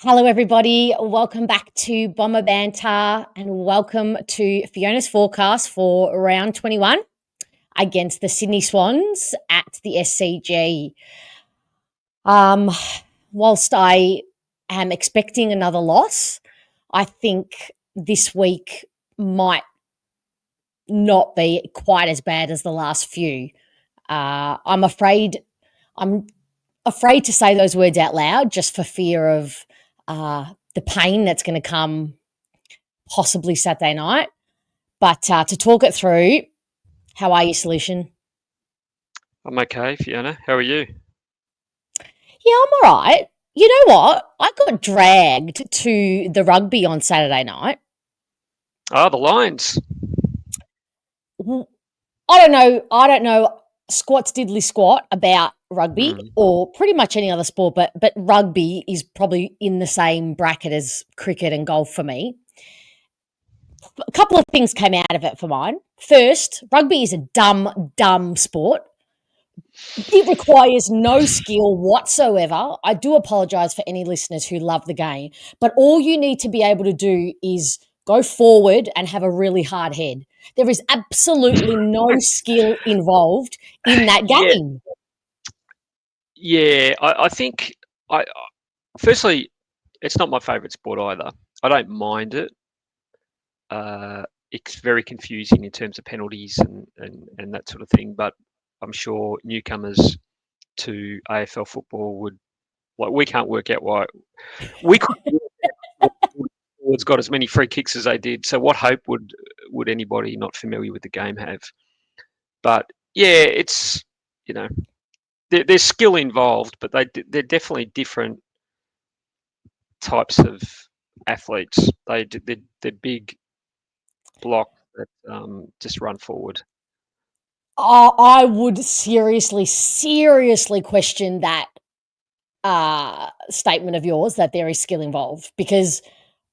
Hello, everybody. Welcome back to Bomber Banter and welcome to Fiona's forecast for round 21 against the Sydney Swans at the SCG. Whilst I am expecting another loss, I think this week might not be quite as bad as the last few. I'm afraid to say those words out loud just for fear of the pain that's going to come possibly Saturday night. But to talk it through, how are you, Solution? I'm okay, Fiona. How are you? Yeah, I'm all right. You know what? I got dragged to the rugby on Saturday night. Oh, the Lions. I don't know squat's diddly squat about rugby or pretty much any other sport, but rugby is probably in the same bracket as cricket and golf for me. A couple of things came out of it for mine. First, rugby is a dumb sport. It requires no skill whatsoever. I do apologise for any listeners who love the game, but all you need to be able to do is go forward and have a really hard head. There is absolutely no skill involved in that game. Yeah, I think firstly, it's not my favourite sport either. I don't mind it. It's very confusing in terms of penalties and that sort of thing, but I'm sure newcomers to AFL football we can't work out why we could it's got as many free kicks as they did. So what hope would anybody not familiar with the game have? But yeah, it's there's skill involved, but they're definitely different types of athletes. They're big block that just run forward. I would seriously question that statement of yours that there is skill involved, because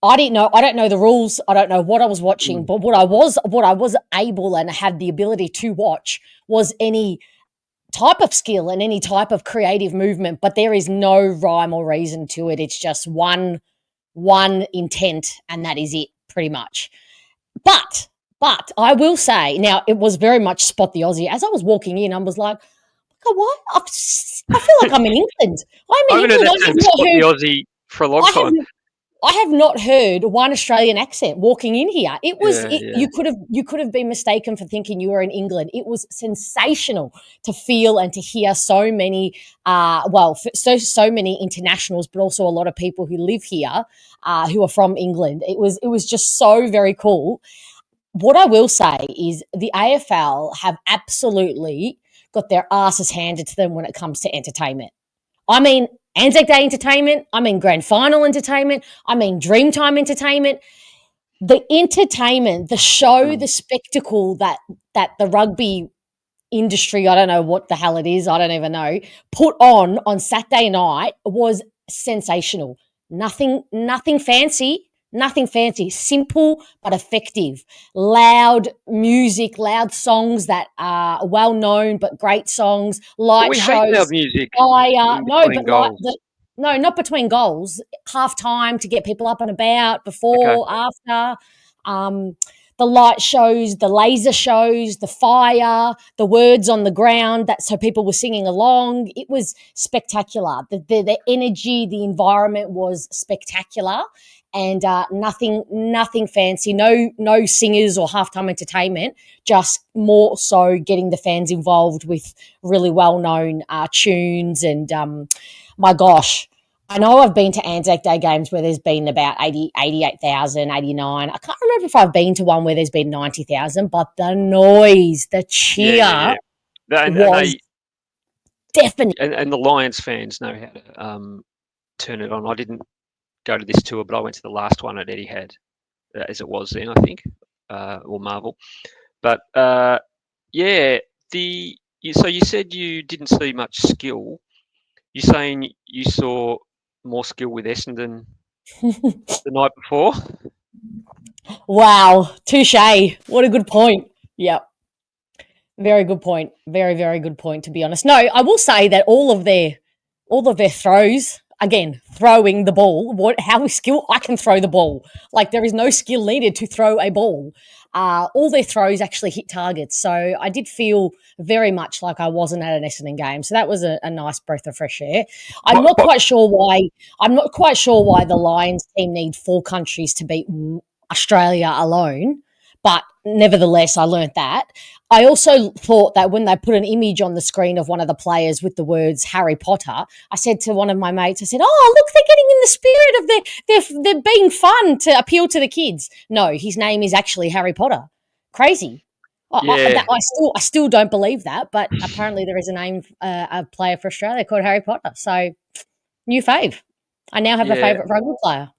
I don't know the rules. I don't know what I was watching, but what I was able and had the ability to watch was any type of skill and any type of creative movement, but there is no rhyme or reason to it. It's just one intent, and that is it pretty much. But I will say, now it was very much spot the Aussie. As I was walking in, I was like, oh, what? I feel like I'm in England. I'm in England. I have not heard the Aussie for a long time. I have not heard one Australian accent walking in here. It was you could have been mistaken for thinking you were in England. It was sensational to feel and to hear so many so many internationals, but also a lot of people who live here who are from England. It was just so very cool. What I will say is the AFL have absolutely got their asses handed to them when it comes to entertainment. I mean, Anzac Day entertainment, I mean grand final entertainment, I mean Dreamtime entertainment. The entertainment, the show, the spectacle that the rugby industry, I don't know what the hell it is, I don't even know, put on Saturday night was sensational. Nothing fancy. Nothing fancy, simple but effective. Loud music, loud songs that are well known but great songs. Light shows. Hate loud music. Fire. No, not between goals. Half time to get people up and about, before, after. The light shows, the laser shows, the fire, the words on the ground, so people were singing along. It was spectacular. The energy, the environment was spectacular. And nothing fancy, no singers or halftime entertainment, just more so getting the fans involved with really well-known tunes. And my gosh, I know I've been to Anzac Day games where there's been about 88,000, 89. I can't remember if I've been to one where there's been 90,000, but the noise, the cheer was definitely. And the Lions fans know how to turn it on. I didn't go to this tour, but I went to the last one at Etihad, as it was then, I think, or Marvel. But so you said you didn't see much skill. You're saying you saw more skill with Essendon the night before? Wow, touche! What a good point. Yep. Very good point. Very, very good point, to be honest. No, I will say that all of their throws again, throwing the ball. How skill? I can throw the ball. Like, there is no skill needed to throw a ball. All their throws actually hit targets. So I did feel very much like I wasn't at an Essendon game. So that was a nice breath of fresh air. I'm not quite sure why the Lions team need 4 countries to beat Australia alone. But nevertheless, I learnt that. I also thought that when they put an image on the screen of one of the players with the words Harry Potter, I said to one of my mates, I said, "Oh, look, they're getting in the spirit of they're being fun to appeal to the kids." No, his name is actually Harry Potter. Crazy. Yeah. I still don't believe that, but apparently there is a player for Australia called Harry Potter. So, new fave. I now have a favourite rugby player.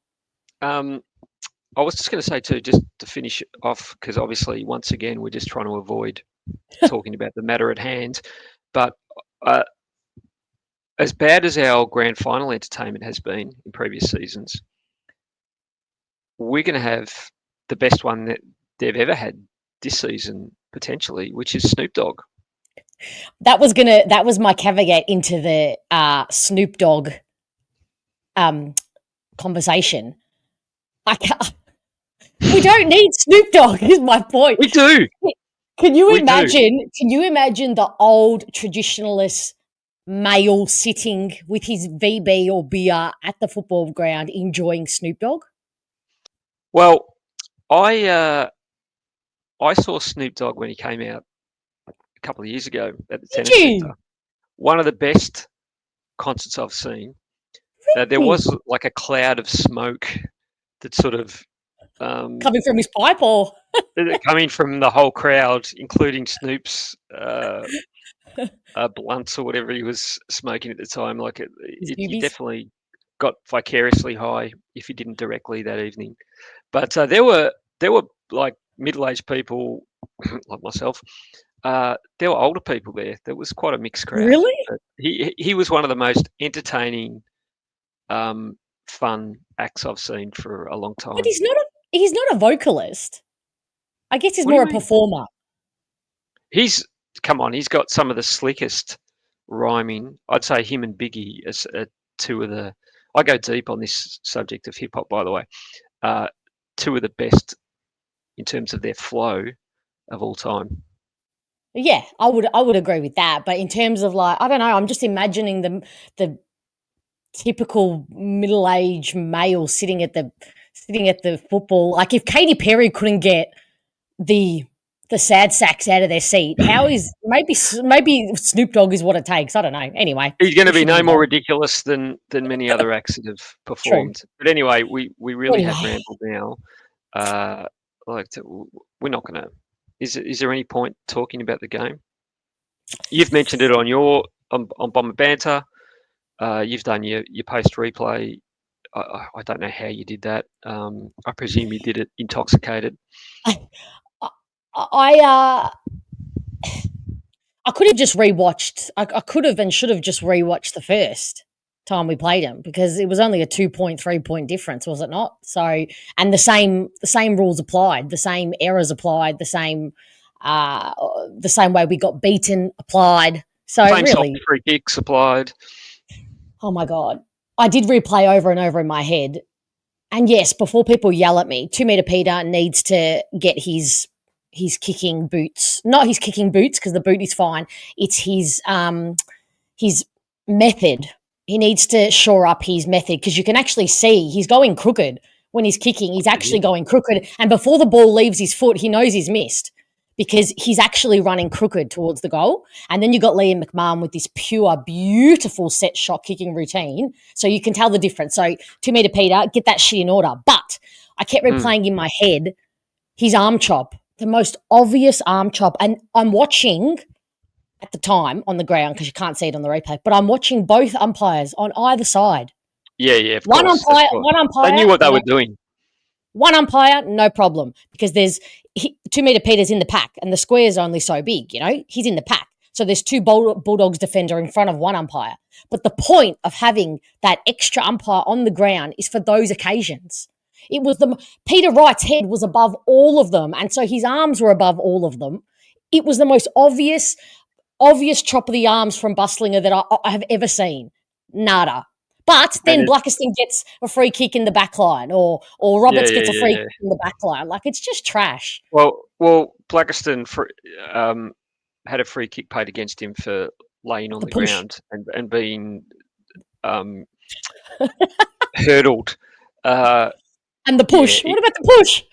I was just going to say too, just to finish off, because obviously, once again, we're just trying to avoid talking about the matter at hand. But as bad as our grand final entertainment has been in previous seasons, we're going to have the best one that they've ever had this season, potentially, which is Snoop Dogg. That was my caveat into the Snoop Dogg conversation. We don't need Snoop Dogg, is my point. We do. Can you imagine the old traditionalist male sitting with his VB or beer at the football ground enjoying Snoop Dogg? Well, I saw Snoop Dogg when he came out a couple of years ago at the Tennis Centre. One of the best concerts I've seen. There was like a cloud of smoke that sort of coming from his pipe, or coming from the whole crowd, including Snoop's blunts or whatever he was smoking at the time. Like he definitely got vicariously high if he didn't directly that evening. But there were like middle-aged people like myself. There were older people there. There was quite a mixed crowd. Really? But he was one of the most entertaining, fun acts I've seen for a long time. But he's not a vocalist. I guess he's more a performer. He's got some of the slickest rhyming. I'd say him and Biggie as two of the. I go deep on this subject of hip hop, by the way. Two of the best in terms of their flow of all time. Yeah, I would agree with that. But in terms of, like, I don't know, I'm just imagining the typical middle-aged male sitting at the football. Like, if Katy Perry couldn't get the sad sacks out of their seat, how is maybe Snoop Dogg is what it takes. I don't know. Anyway, he's going to be no more ridiculous than many other acts that have performed. True. But anyway, we really have rambled now. We're not going to. Is there any point talking about the game? You've mentioned it on Bomber Banter. You've done your post replay. I don't know how you did that. I presume you did it intoxicated. I could have just rewatched. I could have and should have just rewatched the first time we played him, because it was only a 2.3 point difference, was it not? So, and the same rules applied, the same errors applied, the same way we got beaten applied. So same really, free kicks applied. Oh my God, I did replay over and over in my head. And yes, before people yell at me, 2 meter Peter needs to get his kicking boots, not his kicking boots, because the boot is fine. It's his method. He needs to shore up his method, because you can actually see he's going crooked when he's kicking. He's actually going crooked. And before the ball leaves his foot, he knows he's missed, because he's actually running crooked towards the goal. And then you got Liam McMahon with this pure, beautiful set shot kicking routine. So you can tell the difference. So 2 meter Peter, get that shit in order. But I kept replaying in my head his arm chop, the most obvious arm chop. And I'm watching at the time on the ground, because you can't see it on the replay, but I'm watching both umpires on either side. Yeah, of course. One umpire. They knew what they were doing. One umpire, no problem, because there's 2 meter Peter's in the pack, and the square's only so big, he's in the pack. So there's 2 Bulldogs defender in front of one umpire. But the point of having that extra umpire on the ground is for those occasions. It was Peter Wright's head was above all of them, and so his arms were above all of them. It was the most obvious chop of the arms from Bustlinger that I have ever seen. Nada. But then Blackiston gets a free kick in the back line, or Roberts gets a free kick in the back line. Like, it's just trash. Well, Blackiston had a free kick paid against him for laying on the ground and being hurdled. And the push. What about the push?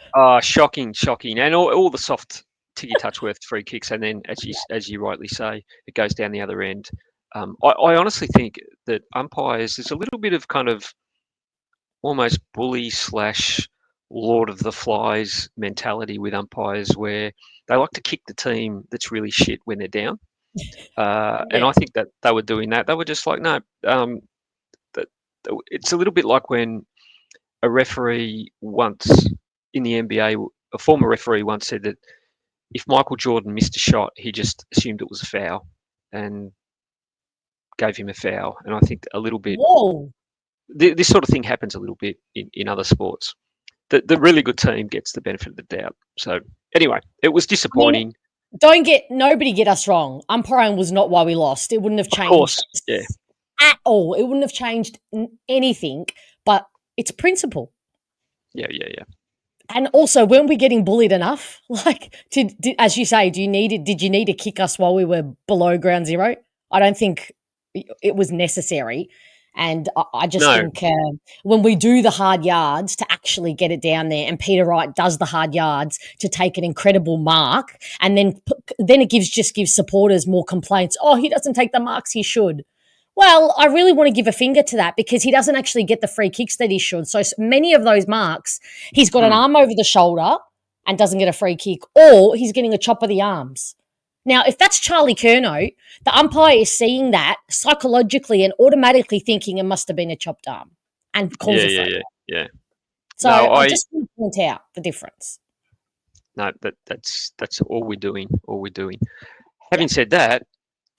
Shocking. And all the soft Tiggy Touchworth free kicks, and then as you rightly say, it goes down the other end. I honestly think that umpires, there's a little bit of kind of almost bully / Lord of the Flies mentality with umpires, where they like to kick the team that's really shit when they're down. And I think that they were doing that. They were just like, no. It's a little bit like when a referee once in the NBA, a former referee once said that if Michael Jordan missed a shot, he just assumed it was a foul and gave him a foul. And I think a little bit, this sort of thing happens a little bit in other sports. The really good team gets the benefit of the doubt. So anyway, it was disappointing. Nobody get us wrong. Umpiring was not why we lost. It wouldn't have changed. Of course, at all. It wouldn't have changed anything, but it's principle. Yeah. And also, weren't we getting bullied enough? Like, as you say, did you need to kick us while we were below ground zero? I don't think it was necessary. And I just think when we do the hard yards to actually get it down there, and Peter Wright does the hard yards to take an incredible mark, and then it gives supporters more complaints. Oh, he doesn't take the marks he should. Well, I really want to give a finger to that, because he doesn't actually get the free kicks that he should. So many of those marks, he's got an arm over the shoulder and doesn't get a free kick, or he's getting a chop of the arms. Now, if that's Charlie Curnow, the umpire is seeing that psychologically and automatically thinking it must have been a chopped arm and calls a free. Yeah. So I just want to point out the difference. No, that's all we're doing. Having said that,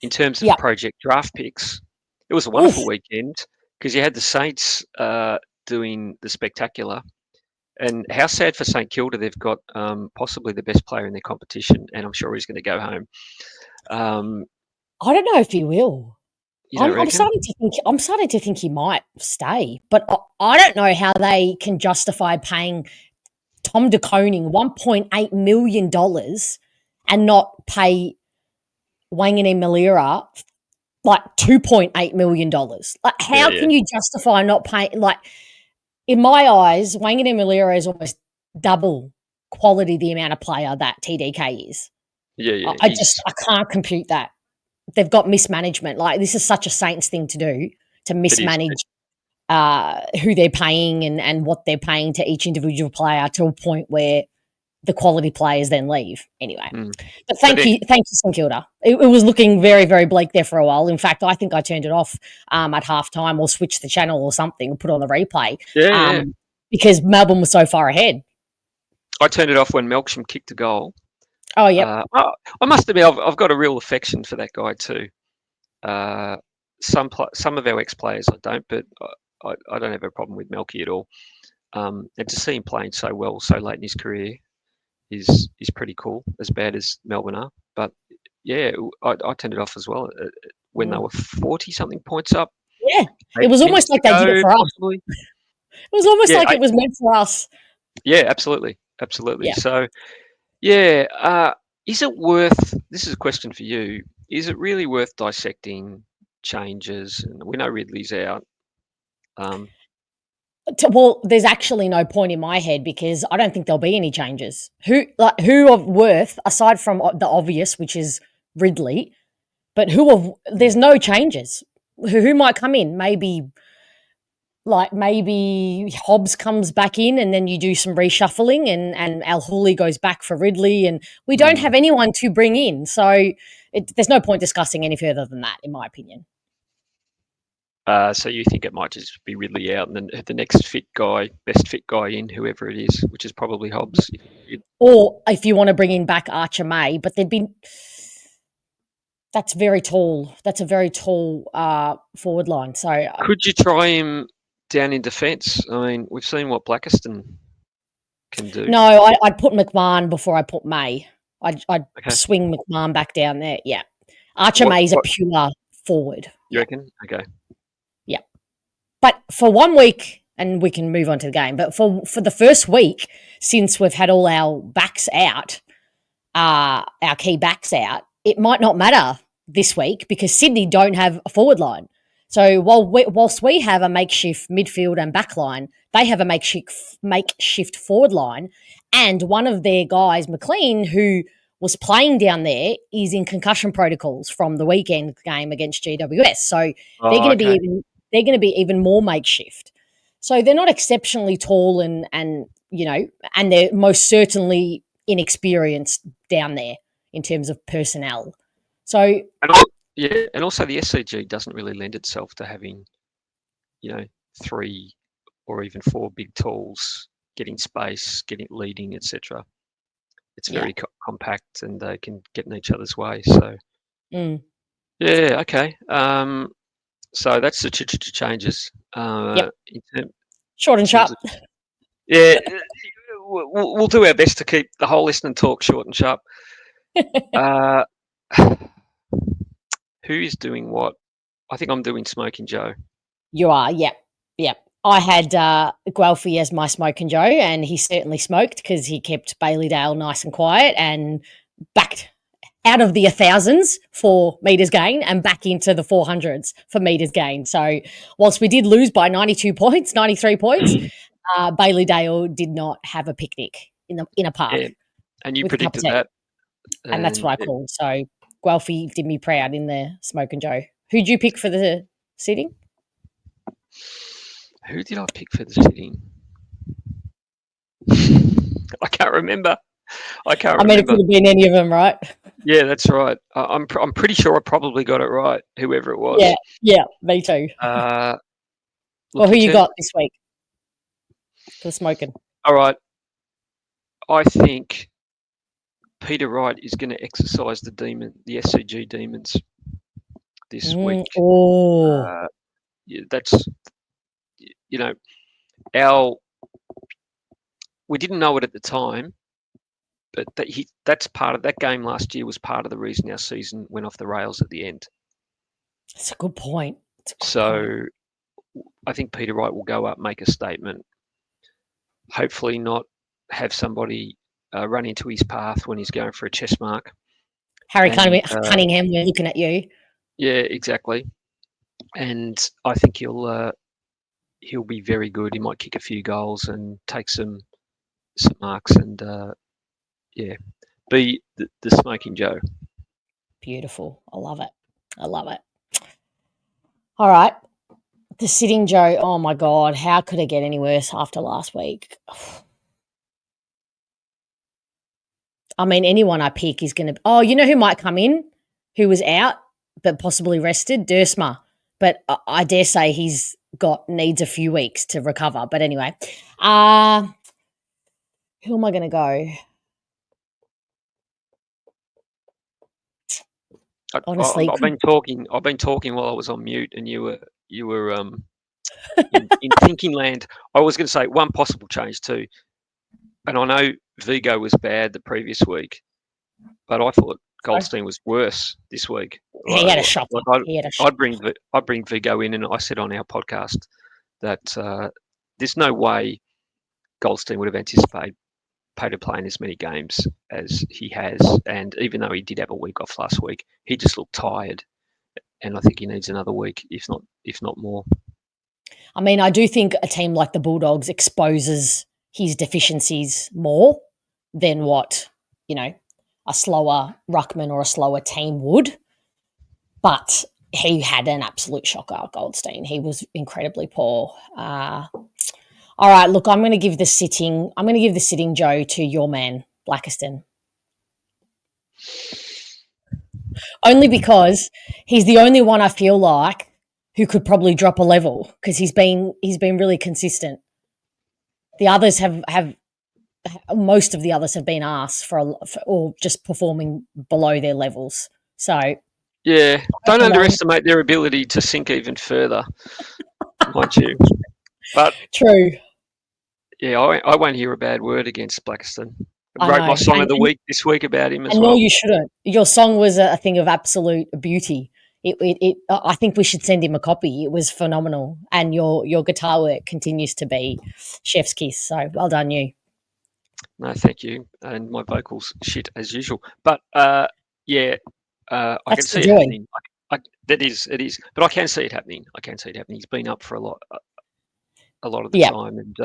in terms of project draft picks, it was a wonderful weekend, because you had the Saints doing the spectacular. And how sad for St Kilda, they've got possibly the best player in their competition, and I'm sure he's going to go home. I don't know if he will. I'm starting to think he might stay, but I don't know how they can justify paying Tom De Koning $1.8 million and not pay Wanganeen Malira like $2.8 million. Like, how can you justify not paying? Like, in my eyes, Wanganeen Malira is almost double quality the amount of player that TDK is. Yeah. I can't compute that. They've got mismanagement. Like, this is such a Saints thing to do, to mismanage who they're paying and what they're paying to each individual player, to a point where the quality players then leave. Anyway, but thank you, St Kilda. It was looking very, very bleak there for a while. In fact, I think I turned it off at halftime, or switched the channel or something, or put on the replay. Because Melbourne was so far ahead. I turned it off when Melksham kicked a goal. Oh yeah. I must admit, I've got a real affection for that guy too. Some of our ex-players I don't, but I don't have a problem with Melky at all. And to see him playing so well so late in his career is pretty cool, as bad as Melbourne are. But yeah, I turned it off as well when they were 40-something points up. Yeah, it was almost like they did it for us. It was almost like it was meant for us. Yeah, absolutely. Yeah. So, is it worth, this is a question for you, is it really worth dissecting changes? And we know Ridley's out. Well, there's actually no point in my head, because I don't think there'll be any changes. Who of worth, aside from the obvious, which is Ridley, but there's no changes. Who might come in? Maybe Hobbs comes back in, and then you do some reshuffling, and Al Hooley goes back for Ridley, and we don't have anyone to bring in. So there's no point discussing any further than that, in my opinion. So you think it might just be Ridley out, and then the next best fit guy in, whoever it is, which is probably Hobbs. Or if you want to bring in back Archer May, but that's very tall. That's a very tall forward line. So could you try him down in defence? I mean, we've seen what Blackiston can do. No, I'd put McMahon before I put May. I'd swing McMahon back down there. Yeah, Archer May's a pure forward. You reckon? Okay. Yeah, But for 1 week, and we can move on to the game, but for the first week since we've had all our backs out, our key backs out, it might not matter this week because Sydney don't have a forward line. So whilst we have a makeshift midfield and back line, they have a makeshift forward line, and one of their guys, McLean, who was playing down there, is in concussion protocols from the weekend game against GWS. So they're going to be even more makeshift. So they're not exceptionally tall and they're most certainly inexperienced down there in terms of personnel. So and also the SCG doesn't really lend itself to having, 3 or even 4 big talls getting space, leading, etc. It's very compact, and they can get in each other's way. So yeah, okay. So that's the changes. Short and sharp. Yeah, we'll do our best to keep the whole Essendon talk short and sharp. Who is doing what? I think I'm doing Smoking Joe. You are, yep. I had Guelphy as my Smoking Joe, and he certainly smoked because he kept Bailey-Dale nice and quiet and backed out of the 1,000s for metres gain and back into the 400s for metres gain. So whilst we did lose by 93 points, Bailey-Dale did not have a picnic in a park. Yeah. And you predicted that. And that's what I called. So Guelphy did me proud in the Smoking Joe. Who'd you pick for the sitting? Who did I pick for the sitting? I can't remember. It could have been any of them, right? Yeah, that's right. I'm pretty sure I probably got it right, whoever it was. Yeah, me too. Well, who you got this week for smoking? All right. I think Peter Wright is going to exercise the SCG demons this week. Oh. That's, we didn't know it at the time, but that's part of that game last year was part of the reason our season went off the rails at the end. That's a good point. I think Peter Wright will go up, make a statement, hopefully not have somebody run into his path when he's going for a chest mark. Harry Cunningham, we're looking at you. Yeah, exactly. And I think he'll be very good. He might kick a few goals and take some marks and be the Smoking Joe. Beautiful. I love it. All right. The Sitting Joe. Oh my God. How could it get any worse after last week? I mean, anyone I pick is going to... Oh, you know who might come in? Who was out but possibly rested? Dersma. But I dare say he's needs a few weeks to recover. But anyway. Who am I going to go? Honestly, I've been talking while I was on mute, and you were in thinking land. I was going to say one possible change too, and I know Vigo was bad the previous week, but I thought Goldstein was worse this week. He had a shock. I'd bring Vigo in, and I said on our podcast that there's no way Goldstein would have anticipated playing as many games as he has, and even though he did have a week off last week, he just looked tired, and I think he needs another week, if not more. I mean, I do think a team like the Bulldogs exposes his deficiencies more than what, a slower ruckman or a slower team would, but he had an absolute shocker, Goldstein. He was incredibly poor. All right, look, I'm going to give the sitting Joe to your man, Blackiston. Only because he's the only one I feel like who could probably drop a level because he's been really consistent. The others most of the others have been asked for or just performing below their levels. So yeah, don't underestimate their ability to sink even further, mind you. But true. Yeah, I won't hear a bad word against Blackiston. I wrote my song of the week this week about him as well. No, you shouldn't. Your song was a thing of absolute beauty. I think we should send him a copy. It was phenomenal, and your guitar work continues to be chef's kiss. So well done, you. No, thank you. And my vocals shit as usual, but yeah, I can see it happening. It is, but I can see it happening. He's been up for a lot of the time, and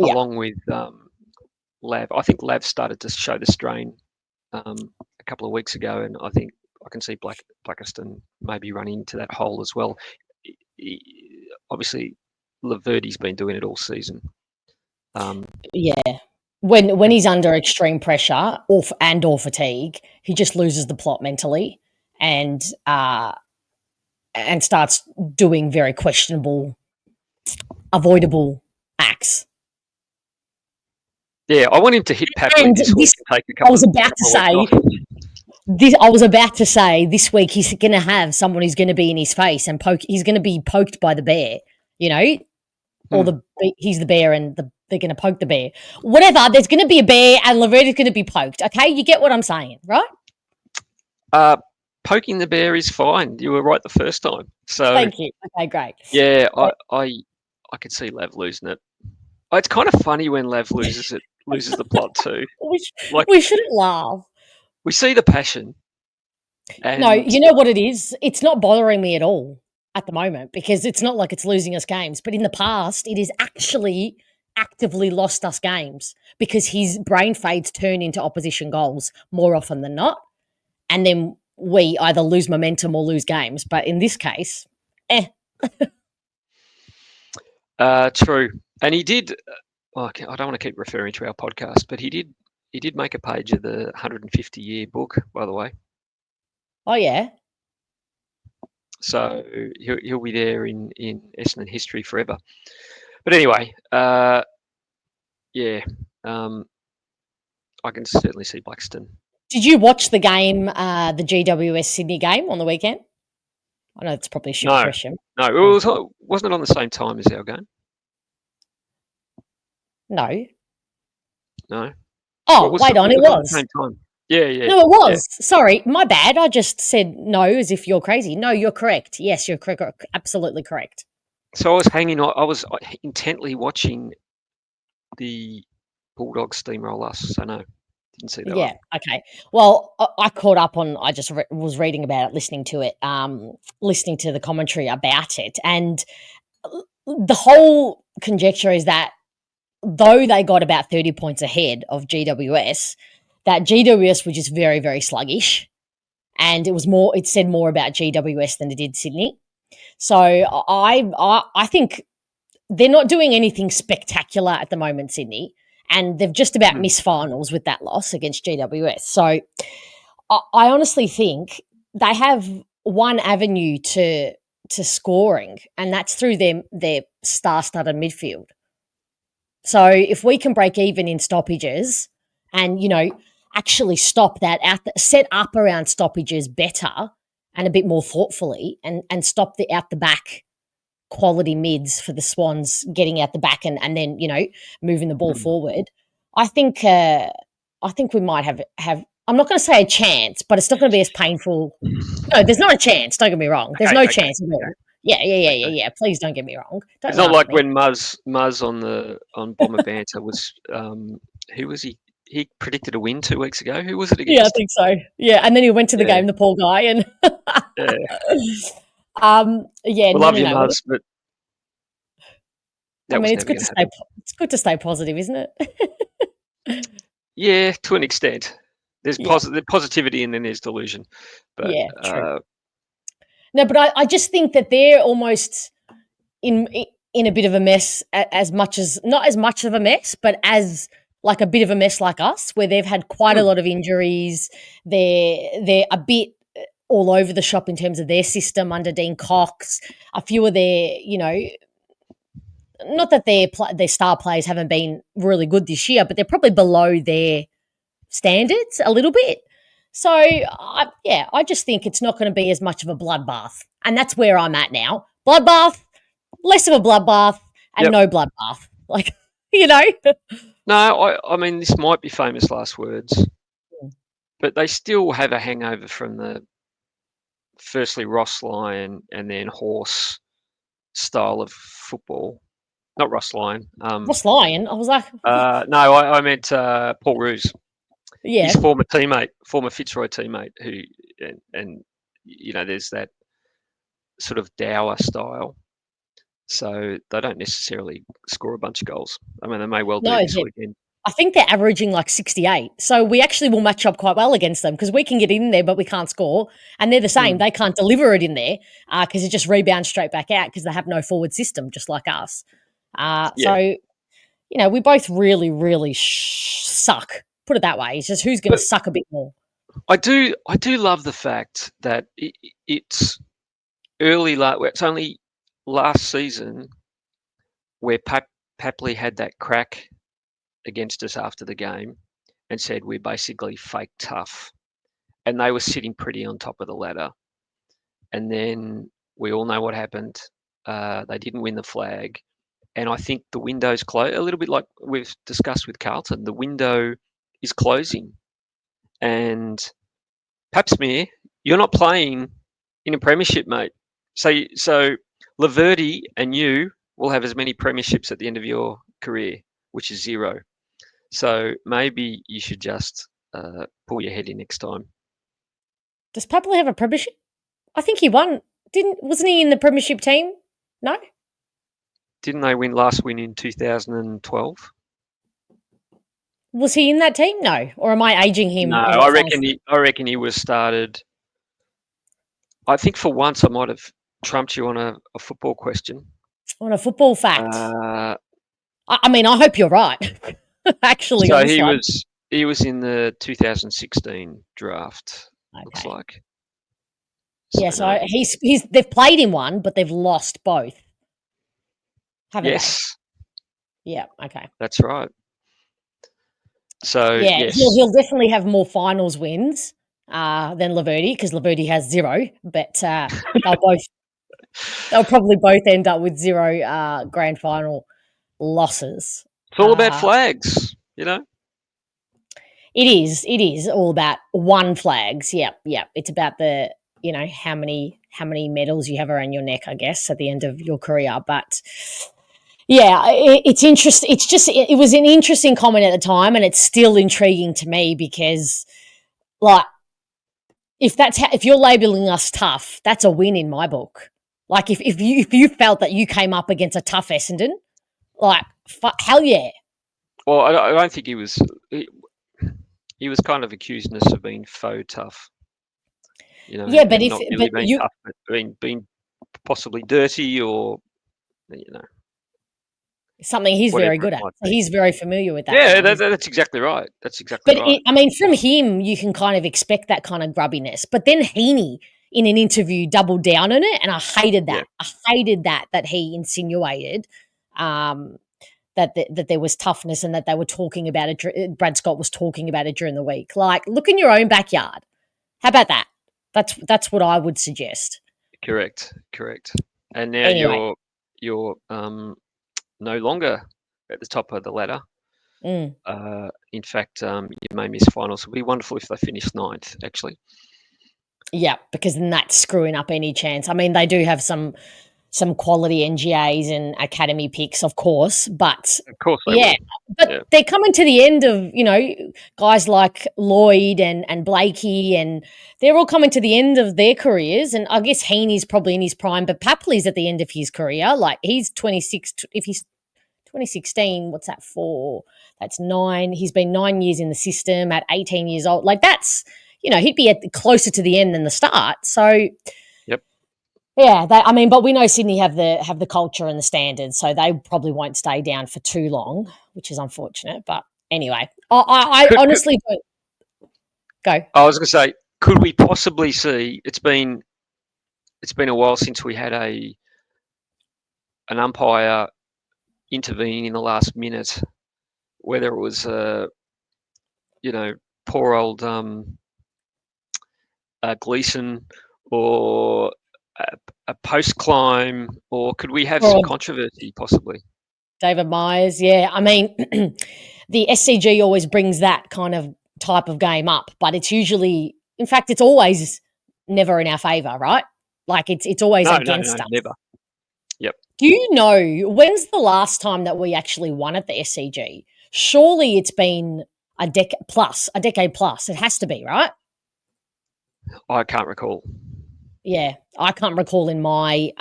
along with Lav, I think Lav started to show the strain a couple of weeks ago, and I think I can see Blackiston maybe running into that hole as well. Obviously, Laverty's been doing it all season. When he's under extreme pressure or fatigue, he just loses the plot mentally and starts doing very questionable, avoidable acts. Yeah, I want him to hit Papley this week and take a couple. I was about to say this week he's going to have someone who's going to be in his face and he's going to be poked by the bear, or he's the bear and they're going to poke the bear. Whatever, there's going to be a bear and Laverty's going to be poked. Okay, you get what I'm saying, right? Poking the bear is fine. You were right the first time. So thank you. Okay, great. Yeah, I could see Lav losing it. It's kind of funny when Lav loses the plot too. We shouldn't laugh. We see the passion. No, you know what it is? It's not bothering me at all at the moment because it's not like it's losing us games. But in the past, it has actually actively lost us games because his brain fades turn into opposition goals more often than not. And then we either lose momentum or lose games. But in this case, True. And he did, I don't want to keep referring to our podcast, but he did make a page of the 150-year book, by the way. Oh, yeah? So he'll be there in Essendon history forever. But anyway, I can certainly see Blackiston. Did you watch the game, the GWS Sydney game on the weekend? I know it's probably a short question. No, it wasn't it on the same time as our game? No. No. Oh, wait on, it was. At the same time. Yeah. No, it was. Yeah. Sorry, my bad. I just said no as if you're crazy. No, you're correct. Yes, you're correct. Absolutely correct. So I was I was intently watching the Bulldogs steamroll us. So no, didn't see that. Yeah. One. Okay. Well, I caught up on. I just was reading about it, listening to it, listening to the commentary about it, and the whole conjecture is that though they got about 30 points ahead of GWS, that GWS were just very, very sluggish, and it said more about GWS than it did Sydney. So I think they're not doing anything spectacular at the moment, Sydney, and they've just about missed finals with that loss against GWS. So I honestly think they have one avenue to scoring, and that's through their star-studded midfield. So if we can break even in stoppages and, actually stop that set up around stoppages better and a bit more thoughtfully and stop the out the back quality mids for the Swans getting out the back and then, moving the ball forward, I think we might have I'm not going to say a chance, but it's not going to be as painful. No, there's not a chance. Don't get me wrong. There's no chance at all. Yeah. Please don't get me wrong. It's not like when Muzz on Bomber Banter was who was he? He predicted a win 2 weeks ago. Who was it against? Yeah, I think so. Yeah, and then he went to the game, the poor guy, and love you, Muzz, but I mean, it's good to stay positive, isn't it? Yeah, to an extent. There's positivity and then there's delusion. But, true. No, but I just think that they're almost in a bit of a mess, as much as not as much of a mess, but as like a bit of a mess like us, where they've had quite a lot of injuries. They're a bit all over the shop in terms of their system under Dean Cox. A few of their, not that their star players haven't been really good this year, but they're probably below their standards a little bit. So, I just think it's not going to be as much of a bloodbath. And that's where I'm at now. Bloodbath, less of a bloodbath, and no bloodbath. Like, No, I mean, this might be famous last words, but they still have a hangover from the firstly Ross Lyon and then Horse style of football. Not Ross Lyon. Ross Lyon. I was like, no, I meant Paul Roos. yeah. His former Fitzroy teammate, who and there's that sort of dour style. So they don't necessarily score a bunch of goals. I mean, they may well do this weekend. I think they're averaging like 68. So we actually will match up quite well against them because we can get in there, but we can't score. And they're the same. They can't deliver it in there because it just rebounds straight back out because they have no forward system, just like us. So, we both really, really suck. Put it that way. It's just who's going to suck a bit more. I do love the fact that it's early. It's only last season where Papley had that crack against us after the game and said we're basically fake tough, and they were sitting pretty on top of the ladder. And then we all know what happened. They didn't win the flag, and I think the window's closed. A little bit like we've discussed with Carlton, the window is closing, and Papsmere, you're not playing in a premiership, mate. So Laverde and you will have as many premierships at the end of your career, which is 0. So maybe you should just pull your head in next time. Does Papley have a premiership? I think he won. Wasn't he in the premiership team? No? Didn't they last win in 2012? Was he in that team? No. Or am I aging him? No, I reckon he was started. I think for once I might have trumped you on a football question. On a football fact. I mean, I hope you're right. Actually, so he was in the 2016 draft. Okay. Looks like. So they've played in one, but they've lost both. Haven't they? Yeah. Okay. That's right. So yes. He'll definitely have more finals wins than Laverde because Laverde has 0, but they'll probably both end up with 0 grand final losses. It's all about flags, It is all about one flags. Yeah. It's about the how many medals you have around your neck, I guess, at the end of your career. But yeah, it's interesting. It was an interesting comment at the time, and it's still intriguing to me because, like, if you're labeling us tough, that's a win in my book. Like, if you felt that you came up against a tough Essendon, like, hell yeah. Well, I don't think he was. He was kind of accusing us of being faux tough. Yeah, but if not really being tough, but being possibly dirty or something he's very good at. He's very familiar with that. Yeah, that's exactly right. That's exactly right. I mean, from him, you can kind of expect that kind of grubbiness. But then Heaney, in an interview, doubled down on it, and I hated that. Yeah. I hated that he insinuated that there was toughness and that they were talking about it. Brad Scott was talking about it during the week. Like, look in your own backyard. How about that? That's what I would suggest. Correct. And now you're no longer at the top of the ladder. In fact, you may miss finals. It would be wonderful if they finished 9th, actually. Yeah, because then that's screwing up any chance. I mean, they do have some quality NGAs and academy picks, of course, but of course they will. But they're coming to the end of, guys like Lloyd and Blakey, and they're all coming to the end of their careers. And I guess Heaney's probably in his prime, but Papley's at the end of his career. Like, he's 26. If he's 2016, what's that for? That's 9. He's been 9 years in the system at 18 years old. Like, that's, he'd be closer to the end than the start. So, yeah, but we know Sydney have the culture and the standards, so they probably won't stay down for too long, which is unfortunate. But anyway, I honestly don't. Go. I was going to say, could we possibly see? It's been a while since we had an umpire intervening in the last minute, whether it was poor old Gleeson or a post climb, or could we have some controversy possibly? David Myers, yeah. I mean, the SCG always brings that kind of type of game up, but it's usually, in fact, it's always never in our favour, right? Like it's always against us. Never. Yep. Do you know when's the last time that we actually won at the SCG? Surely it's been a decade plus. It has to be, right? I can't recall. Yeah, I can't recall in my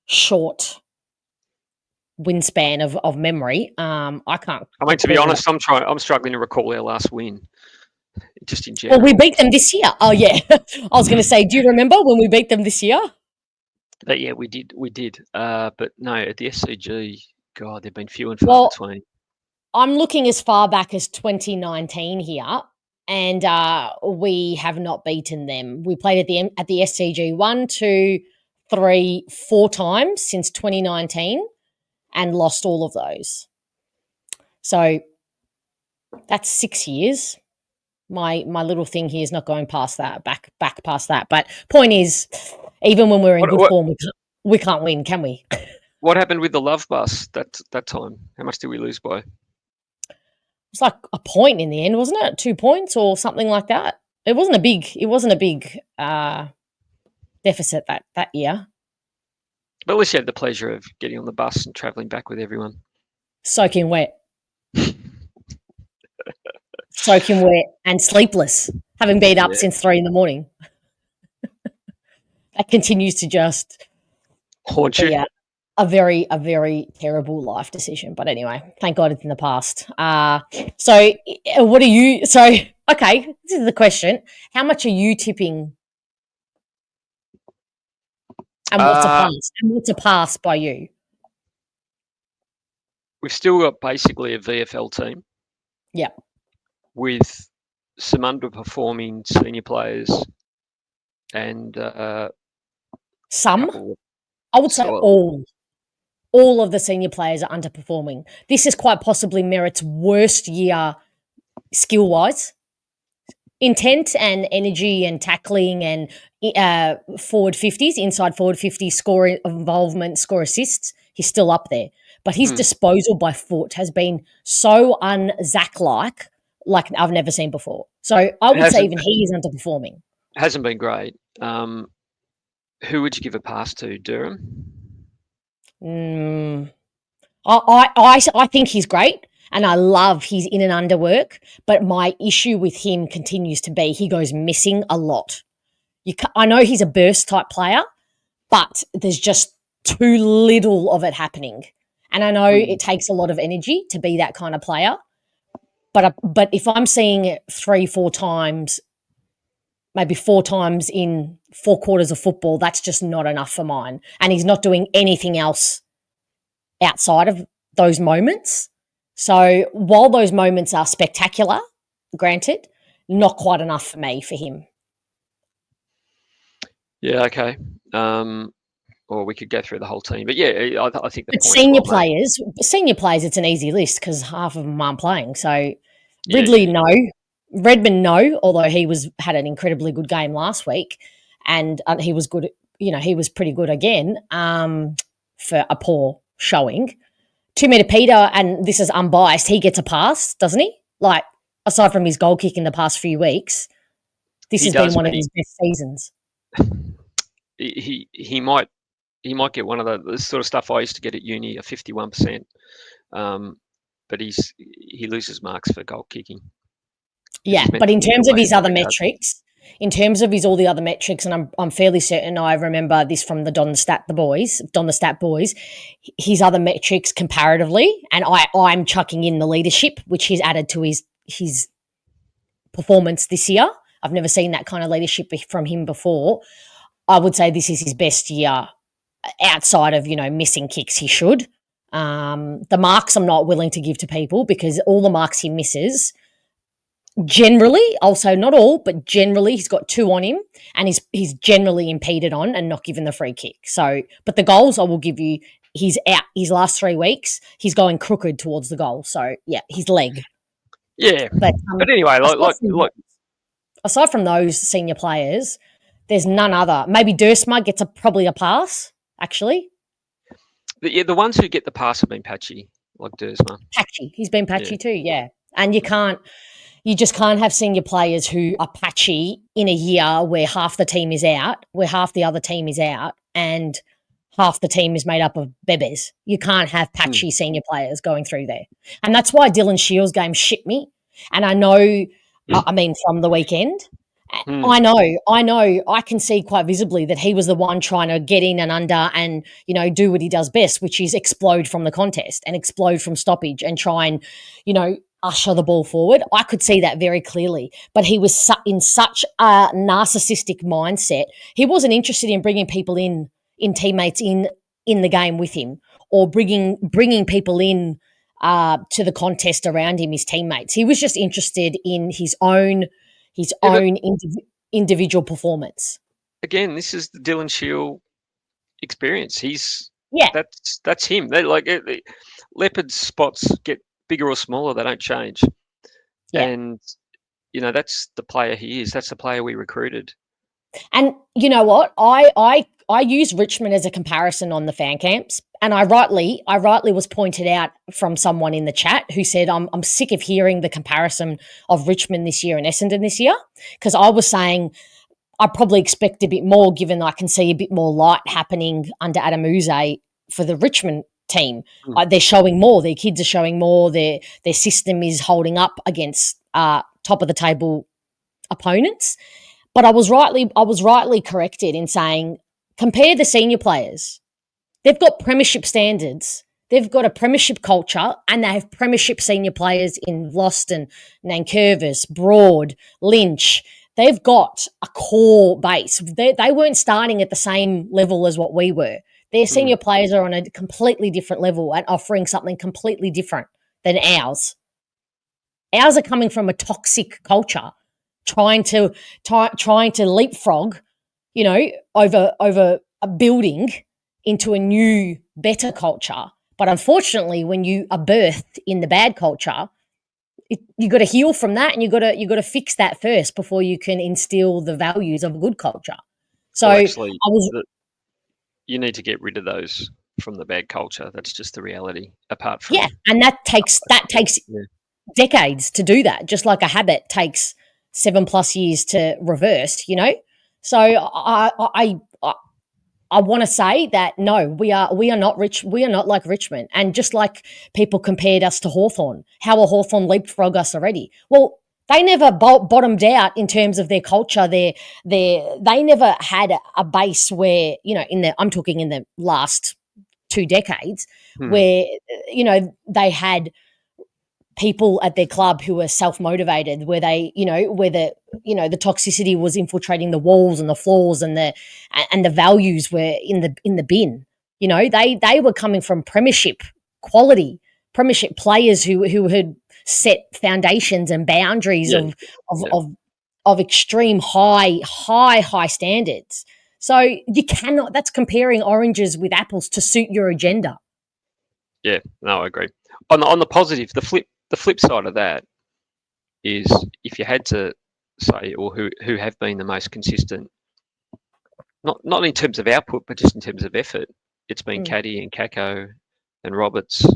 short wingspan of memory. I can't. I mean, to be honest, I'm struggling to recall our last win, just in general. Well, we beat them this year. Oh yeah, I was going to say, do you remember when we beat them this year? But yeah, we did. But no, at the SCG, God, they've been few and far between. I'm looking as far back as 2019 here, and we have not beaten them. We played at the SCG 1, 2, 3, 4 times since 2019, and lost all of those. So that's 6 years. My little thing here is not going past that, back past that. But point is, even when we're in good form, we can't win, can we? What happened with the Love Bus that time? How much did we lose by? It's like a point in the end, wasn't it? 2 points or something like that. It wasn't a big deficit that year. But at least you had the pleasure of getting on the bus and travelling back with everyone. Soaking wet. Soaking wet and sleepless, having been up since 3 a.m. That continues to just haunt you. A very terrible life decision. But anyway, thank God it's in the past. So what are you? So okay, this is the question: how much are you tipping? And what's a pass? And what's a pass by you? We've still got basically a VFL team. Yeah. With some underperforming senior players and some. I would say all of the senior players are underperforming. This is quite possibly Merritt's worst year skill-wise. Intent and energy and tackling and forward 50s, inside forward 50s, score involvement, score assists, he's still up there. But his disposal by foot has been so un-Zach-like I've never seen before. So I would say even he is underperforming. Hasn't been great. Who would you give a pass to? Durham? I think he's great, and I love his in and under work. But my issue with him continues to be he goes missing a lot. I know he's a burst type player, but there's just too little of it happening. And I know it takes a lot of energy to be that kind of player. But if I'm seeing it 3-4 times, maybe 4 times in 4 quarters of football, that's just not enough for mine. And he's not doing anything else outside of those moments. So while those moments are spectacular, granted, not quite enough for me for him. Yeah, okay. Or we could go through the whole team. But yeah, I think the senior players, it's an easy list because half of them aren't playing. So Ridley, no. Redmond, no, although he had an incredibly good game last week and he was good, he was pretty good again for a poor showing. 2 metre Peter, and this is unbiased, he gets a pass, doesn't he? Like, aside from his goal kick in the past few weeks, this has been one of his best seasons. He might get one of the sort of stuff I used to get at uni, a 51%. But he loses marks for goal kicking. Yeah, but in terms of his other metrics, all the other metrics, and I'm fairly certain I remember this from the Don the Stat boys, his other metrics comparatively, and I'm chucking in the leadership, which he's added to his performance this year. I've never seen that kind of leadership from him before. I would say this is his best year outside of, missing kicks he should. The marks I'm not willing to give to people because all the marks he misses, generally, also not all, but generally he's got 2 on him and he's generally impeded on and not given the free kick. So, but the goals I will give you, he's out his last 3 weeks, he's going crooked towards the goal. So yeah, his leg. Yeah. But anyway, aside from those senior players, there's none other. Maybe Dursma gets probably a pass, actually. The ones who get the pass have been patchy, like Dursma. Patchy. He's been patchy too, yeah. And you can't You just can't have senior players who are patchy in a year where half the team is out, where half the other team is out, and half the team is made up of bebes. You can't have patchy senior players going through there. And that's why Dylan Shields' game shit me. And I know, from the weekend, I know, I can see quite visibly that he was the one trying to get in and under and, do what he does best, which is explode from the contest and explode from stoppage and try and, usher the ball forward. I could see that very clearly, but he was in such a narcissistic mindset. He wasn't interested in bringing people in teammates in the game with him, or bringing people in to the contest around him, his teammates. He was just interested in his own individual performance. Again, this is the Dylan Shield experience. Yeah, that's him. They Leopard's spots get bigger or smaller; they don't change. Yeah. And that's the player he is. That's the player we recruited. And you know what? I use Richmond as a comparison on the fan camps, and I rightly was pointed out from someone in the chat who said I'm sick of hearing the comparison of Richmond this year and Essendon this year, because I was saying I probably expect a bit more, given I can see a bit more light happening under Adam Uze for the Richmond team. They're showing more. Their kids are showing more. Their system is holding up against top of the table opponents. But I was rightly corrected in saying, compare the senior players. They've got premiership standards. They've got a premiership culture, and they have premiership senior players in Loston, Nankervis, Broad, Lynch. They've got a core base. They weren't starting at the same level as what we were. Their senior players are on a completely different level and offering something completely different than ours. Ours are coming from a toxic culture, trying to leapfrog, over a building into a new, better culture. But unfortunately, when you are birthed in the bad culture, you got to heal from that, and you got to fix that first before you can instill the values of a good culture. So actually, you need to get rid of those from the bad culture. That's just the reality. Apart from and that takes decades to do that, just like a habit takes 7+ years to reverse. So I want to say that no, we are not rich. We are not like Richmond. And just like people compared us to Hawthorn, how a Hawthorn leapfrog us already. Well, they never bottomed out in terms of their culture. They never had a base where, I'm talking in the last 2 decades, where, they had people at their club who were self-motivated, where they, where the toxicity was infiltrating the walls and the floors, and the values were in the bin. They were coming from premiership quality, premiership players who had set foundations and boundaries of extreme high standards. So you cannot. That's comparing oranges with apples to suit your agenda. Yeah, no, I agree. On the positive, the flip side of that is, if you had to say, or who have been the most consistent, not in terms of output, but just in terms of effort, it's been Caddy and Kako and Roberts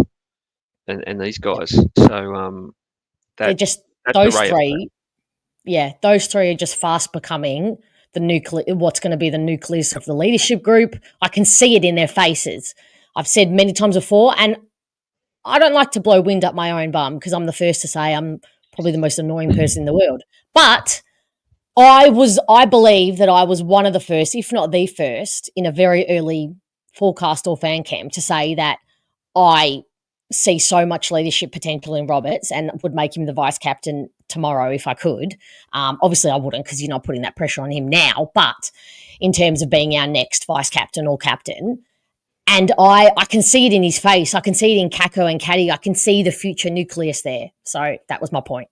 and these guys. So they're just those three. Yeah, those three are just fast becoming what's going to be the nucleus of the leadership group. I can see it in their faces. I've said many times before, and I don't like to blow wind up my own bum, because I'm the first to say I'm probably the most annoying person in the world. But I believe that I was one of the first, if not the first, in a very early forecast or fan camp to say that I see so much leadership potential in Roberts and would make him the vice captain tomorrow if I could. Obviously, I wouldn't, because you're not putting that pressure on him now. But in terms of being our next vice captain or captain, and I can see it in his face. I can see it in Kako and Caddy. I can see the future nucleus there. So that was my point.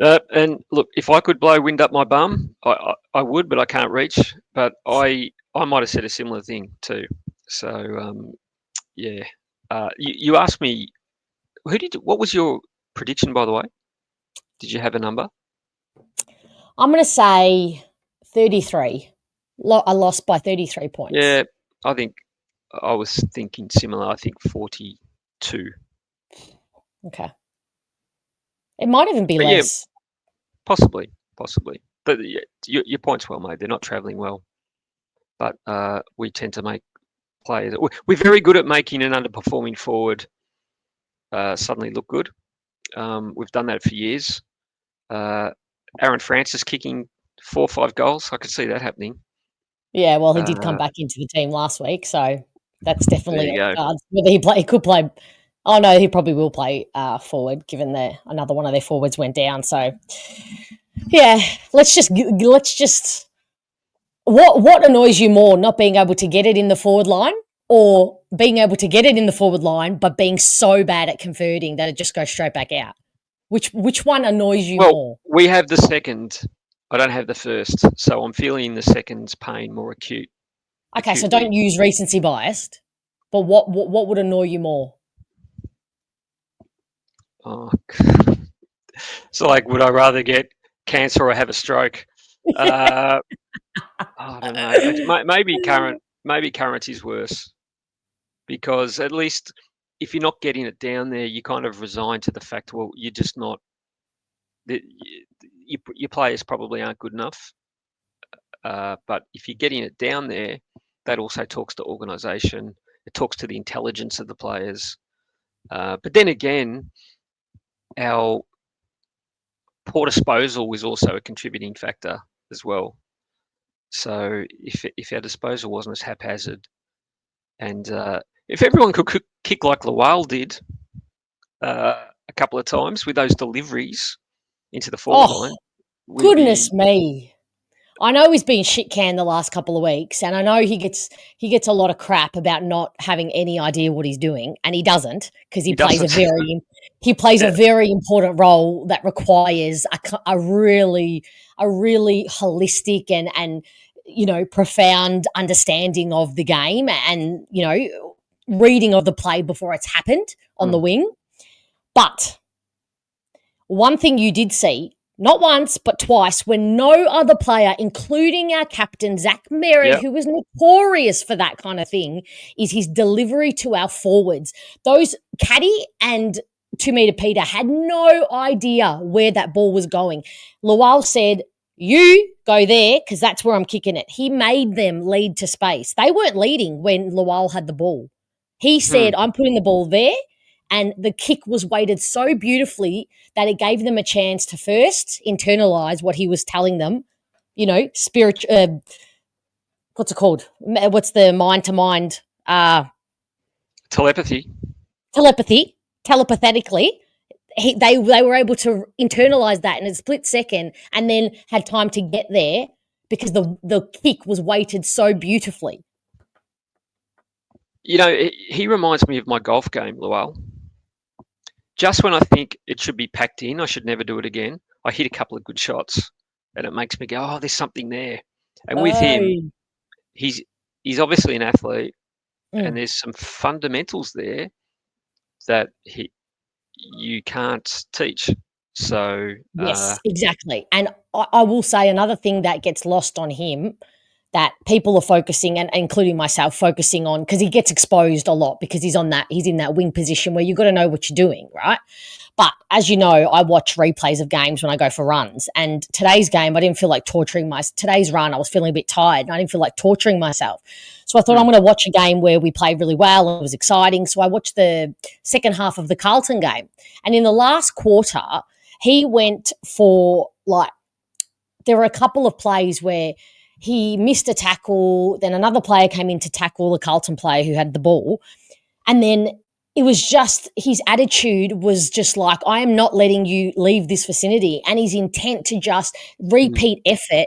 And look, if I could blow wind up my bum, I would, but I can't reach. But I might have said a similar thing too. So yeah. You asked me, what was your prediction, by the way? Did you have a number? I'm going to say 33. I lost by 33 points. Yeah, I think I was thinking similar. I think 42. Okay. It might even be less. Possibly. But your point's well made. They're not travelling well. But we tend to make players. We're very good at making an underperforming forward suddenly look good. We've done that for years. Aaron Francis kicking 4 or 5 goals. I could see that happening. Yeah, well, he did come back into the team last week, so that's definitely on cards. Whether he could play. Oh no, he probably will play forward, given another one of their forwards went down. So, yeah, let's just. What annoys you more, not being able to get it in the forward line, or being able to get it in the forward line but being so bad at converting that it just goes straight back out? Which one annoys you more? We have the second. I don't have the first, so I'm feeling the second's pain more acute. Okay, so don't use recency biased, but what would annoy you more? Oh, so like, would I rather get cancer or have a stroke? I don't know. Maybe current is worse, because at least if you're not getting it down there, you kind of resign to the fact, well, you're just not. Your players probably aren't good enough. But if you're getting it down there, that also talks to organisation. It talks to the intelligence of the players. But then again, our poor disposal was also a contributing factor as well. So if our disposal wasn't as haphazard, and if everyone could kick like Lawal did a couple of times with those deliveries into the forward line, goodness me. I know he's been shit canned the last couple of weeks, and I know he gets a lot of crap about not having any idea what he's doing, and he doesn't, because he plays a very important role that requires a really holistic and profound understanding of the game, and reading of the play before it's happened on the wing. But one thing you did see, not once, but twice, when no other player, including our captain, Zach Merritt, who was notorious for that kind of thing, is his delivery to our forwards. Those Caddy and 2 Meter Peter had no idea where that ball was going. Lawal said, you go there because that's where I'm kicking it. He made them lead to space. They weren't leading when Lawal had the ball. He said, I'm putting the ball there. And the kick was weighted so beautifully that it gave them a chance to first internalize what he was telling them, what's it called? What's the mind-to-mind? Telepathy. Telepathetically. They were able to internalize that in a split second, and then had time to get there because the kick was weighted so beautifully. He reminds me of my golf game, Lawal. Just when I think it should be packed in, I should never do it again, I hit a couple of good shots, and it makes me go, oh, there's something there. And with him, he's obviously an athlete, and there's some fundamentals there that you can't teach. So yes, exactly. And I will say another thing that gets lost on him, that people are focusing, and including myself, focusing on, because he gets exposed a lot because he's in that wing position where you've got to know what you're doing, right? But as you know, I watch replays of games when I go for runs, and today's game, I didn't feel like today's run, I was feeling a bit tired, and I didn't feel like torturing myself. So I thought I'm going to watch a game where we played really well and it was exciting. So I watched the second half of the Carlton game, and in the last quarter, he went for there were a couple of plays where he missed a tackle, then another player came in to tackle the Carlton player who had the ball. And then it was just, his attitude was just like, I am not letting you leave this vicinity. And his intent to just repeat effort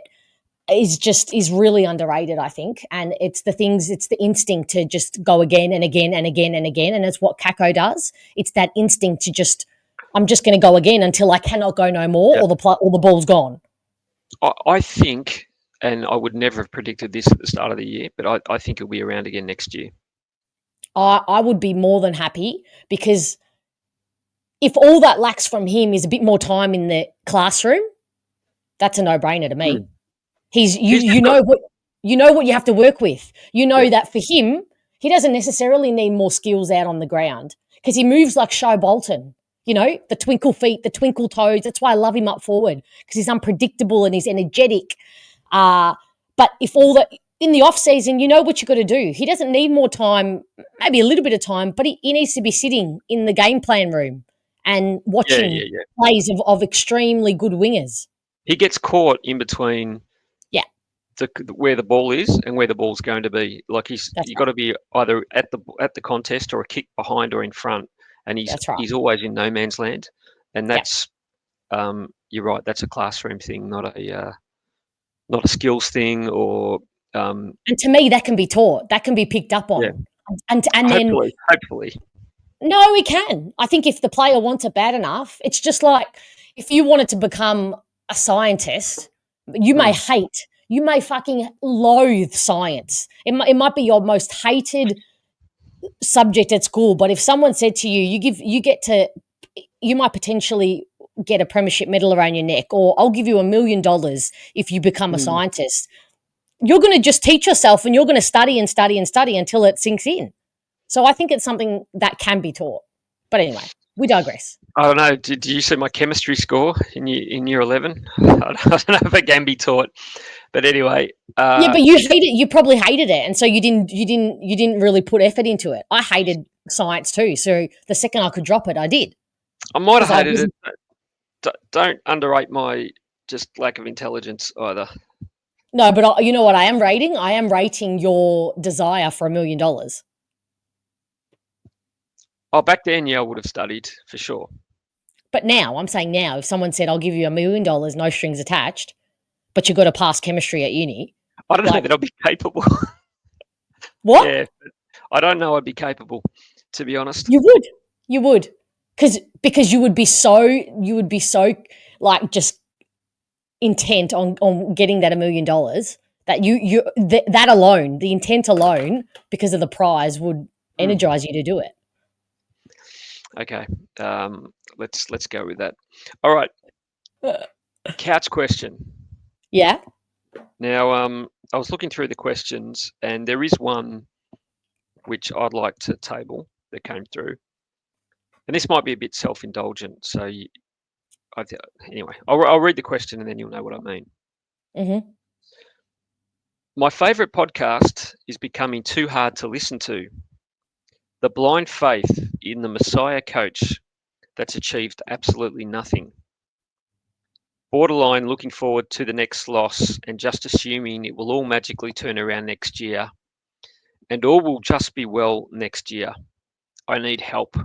is really underrated, I think. And it's the instinct to just go again and again and again and again. And it's what Kako does. It's that instinct to just, I'm just going to go again until I cannot go no more, or the ball's gone. I think, and I would never have predicted this at the start of the year, but I think it'll be around again next year. I would be more than happy, because if all that lacks from him is a bit more time in the classroom, that's a no-brainer to me. You know what you have to work with. You know that for him, he doesn't necessarily need more skills out on the ground, because he moves like Sho Bolton. You know, the twinkle feet, the twinkle toes. That's why I love him up forward, because he's unpredictable and he's energetic. But if in the off season, you know what you got to do. He doesn't need more time, maybe a little bit of time, but he needs to be sitting in the game plan room and watching plays of extremely good wingers. He gets caught in between where the ball is and where the ball's going to be. Like you've got to be either at the contest or a kick behind or in front, and he's always in no man's land. And that's you're right. That's a classroom thing, not a skills thing. Or and to me, that can be taught. That can be picked up on. Yeah. And hopefully. No, we can. I think if the player wants it bad enough, it's just like if you wanted to become a scientist, you may fucking loathe science. It might be your most hated subject at school, but if someone said to you, you might potentially get a premiership medal around your neck, or I'll give you $1 million if you become a scientist. You're going to just teach yourself and you're going to study and study and study until it sinks in. So I think it's something that can be taught. But anyway, we digress. I don't know. Did you see my chemistry score in year 11? I don't know if it can be taught, but anyway. But you hated it. You probably hated it, and so you didn't really put effort into it. I hated science too. So the second I could drop it, I did. I might have hated it. Don't underrate my just lack of intelligence either. No, but you know what I am rating? I am rating your desire for $1 million. Oh, back then, I would have studied for sure. But now, I'm saying now, if someone said, I'll give you $1 million, no strings attached, but you've got to pass chemistry at uni. I don't know that I'll be capable. What? Yeah, I don't know I'd be capable, to be honest. You would. Because you would be so like just intent on getting that $1 million that that alone, the intent alone, because of the prize, would energize you to do it. Okay, let's go with that. All right, couch question. Yeah. Now, I was looking through the questions, and there is one which I'd like to table that came through, and this might be a bit self-indulgent. So, anyway, I'll read the question, and then you'll know what I mean. Mm-hmm. My favourite podcast is becoming too hard to listen to. The blind faith in the Messiah coach that's achieved absolutely nothing. Borderline looking forward to the next loss and just assuming it will all magically turn around next year and all will just be well next year. I need help.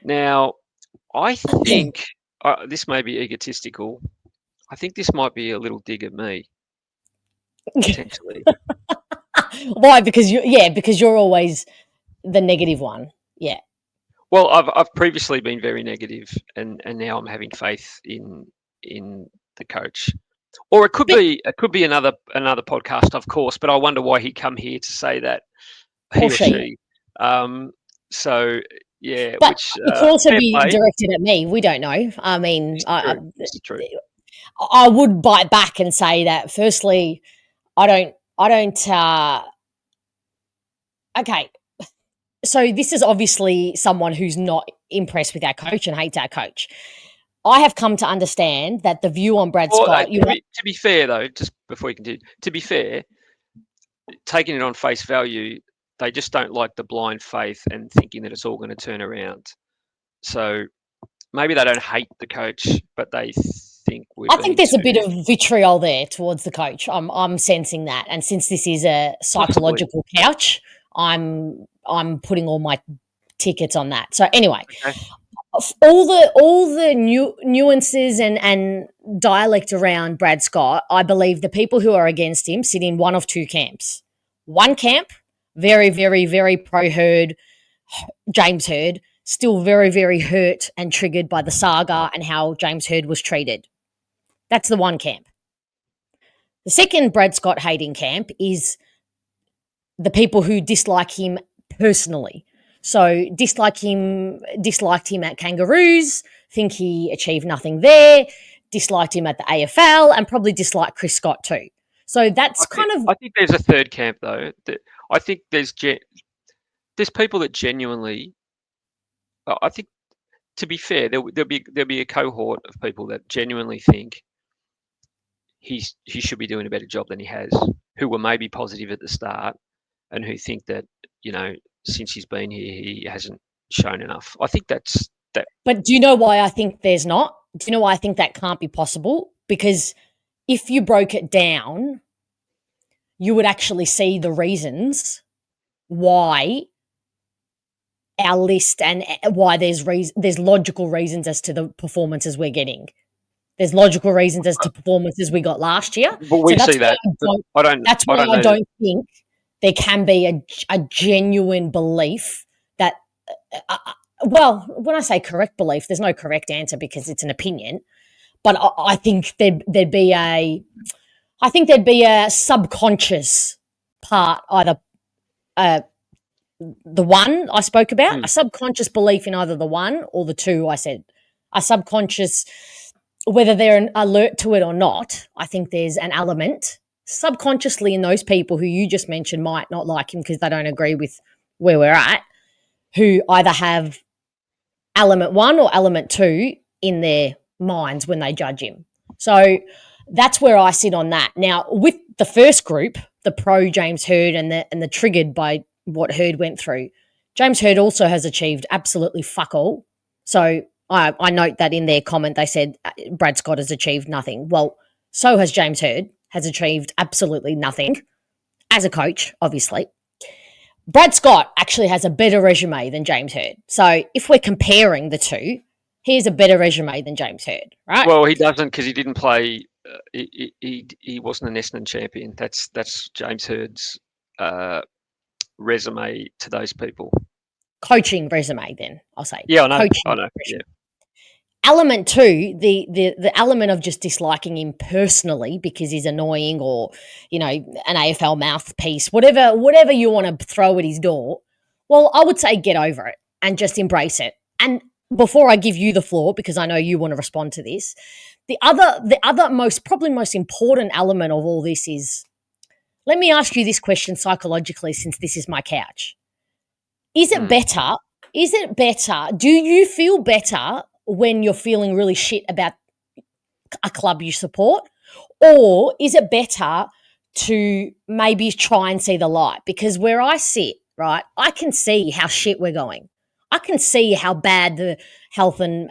Now, I think this may be egotistical. I think this might be a little dig at me, potentially. Why? Because you're always the negative one. Yeah. Well, I've previously been very negative, and now I'm having faith in the coach. Or it could be another podcast, of course. But I wonder why he'd come here to say that, he or she. So yeah, but it could also be directed at me. We don't know. I mean, it's true. I would bite back and say that. Firstly, I don't. Okay. So this is obviously someone who's not impressed with our coach and hates our coach. I have come to understand that the view on Brad Scott... To be fair, though, just before you continue, to be fair, taking it on face value, they just don't like the blind faith and thinking that it's all going to turn around. So maybe they don't hate the coach, but they think I think there's a bit of vitriol there towards the coach. I'm sensing that. And since this is a psychological couch, I'm putting all my tickets on that. So anyway, all the nuances and dialect around Brad Scott, I believe the people who are against him sit in one of two camps. One camp, very, very, very pro-Hurd, James Hurd, still very, very hurt and triggered by the saga and how James Hurd was treated. That's the one camp. The second Brad Scott hating camp is the people who dislike him personally. So disliked him at Kangaroos, think he achieved nothing there, disliked him at the AFL, and probably disliked Chris Scott too. So that's I think there's a third camp though. I think there's people that genuinely I think, to be fair, there'll be a cohort of people that genuinely think he should be doing a better job than he has, who were maybe positive at the start, and who think that, since he's been here, he hasn't shown enough. I think that's that. But do you know why I think there's not? Do you know why I think that can't be possible? Because if you broke it down, you would actually see the reasons why our list and why there's logical reasons as to the performances we're getting. There's logical reasons as to performances we got last year. But we see that. That's why I don't think there can be a genuine belief that, well, when I say correct belief, there's no correct answer because it's an opinion. But I think there'd be a subconscious part, either the one I spoke about, a subconscious belief in either the one or the two I said, a subconscious, whether they're alert to it or not. I think there's an element subconsciously in those people who you just mentioned might not like him because they don't agree with where we're at, who either have element one or element two in their minds when they judge him. So that's where I sit on that. Now, with the first group, the pro James Hird and the triggered by what Hird went through, James Hird also has achieved absolutely fuck all. So I note that in their comment they said Brad Scott has achieved nothing. Well, so has James Hird, has achieved absolutely nothing as a coach, obviously. Brad Scott actually has a better resume than James Hird. So if we're comparing the two, he has a better resume than James Hird, right? Well, he doesn't because he didn't play. He wasn't an Essendon champion. That's James Hird's resume to those people. Coaching resume, then I'll say. Yeah, I know. Coaching I know. resume. Yeah. Element two, the element of just disliking him personally because he's annoying or, an AFL mouthpiece, whatever you want to throw at his door. Well, I would say get over it and just embrace it. And before I give you the floor, because I know you want to respond to this, the other most important element of all this is, let me ask you this question psychologically, since this is my couch. Is it better? Do you feel better when you're feeling really shit about a club you support? Or is it better to maybe try and see the light? Because where I sit, right, I can see how shit we're going. I can see how bad the health and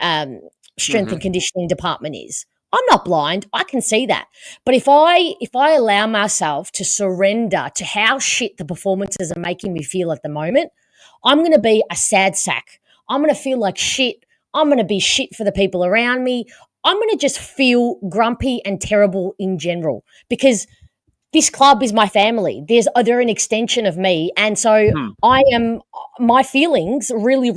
strength and conditioning department is. I'm not blind. I can see that. But if I allow myself to surrender to how shit the performances are making me feel at the moment, I'm going to be a sad sack. I'm going to feel like shit. I'm going to be shit for the people around me. I'm going to just feel grumpy and terrible in general because this club is my family. They're an extension of me. And so my feelings really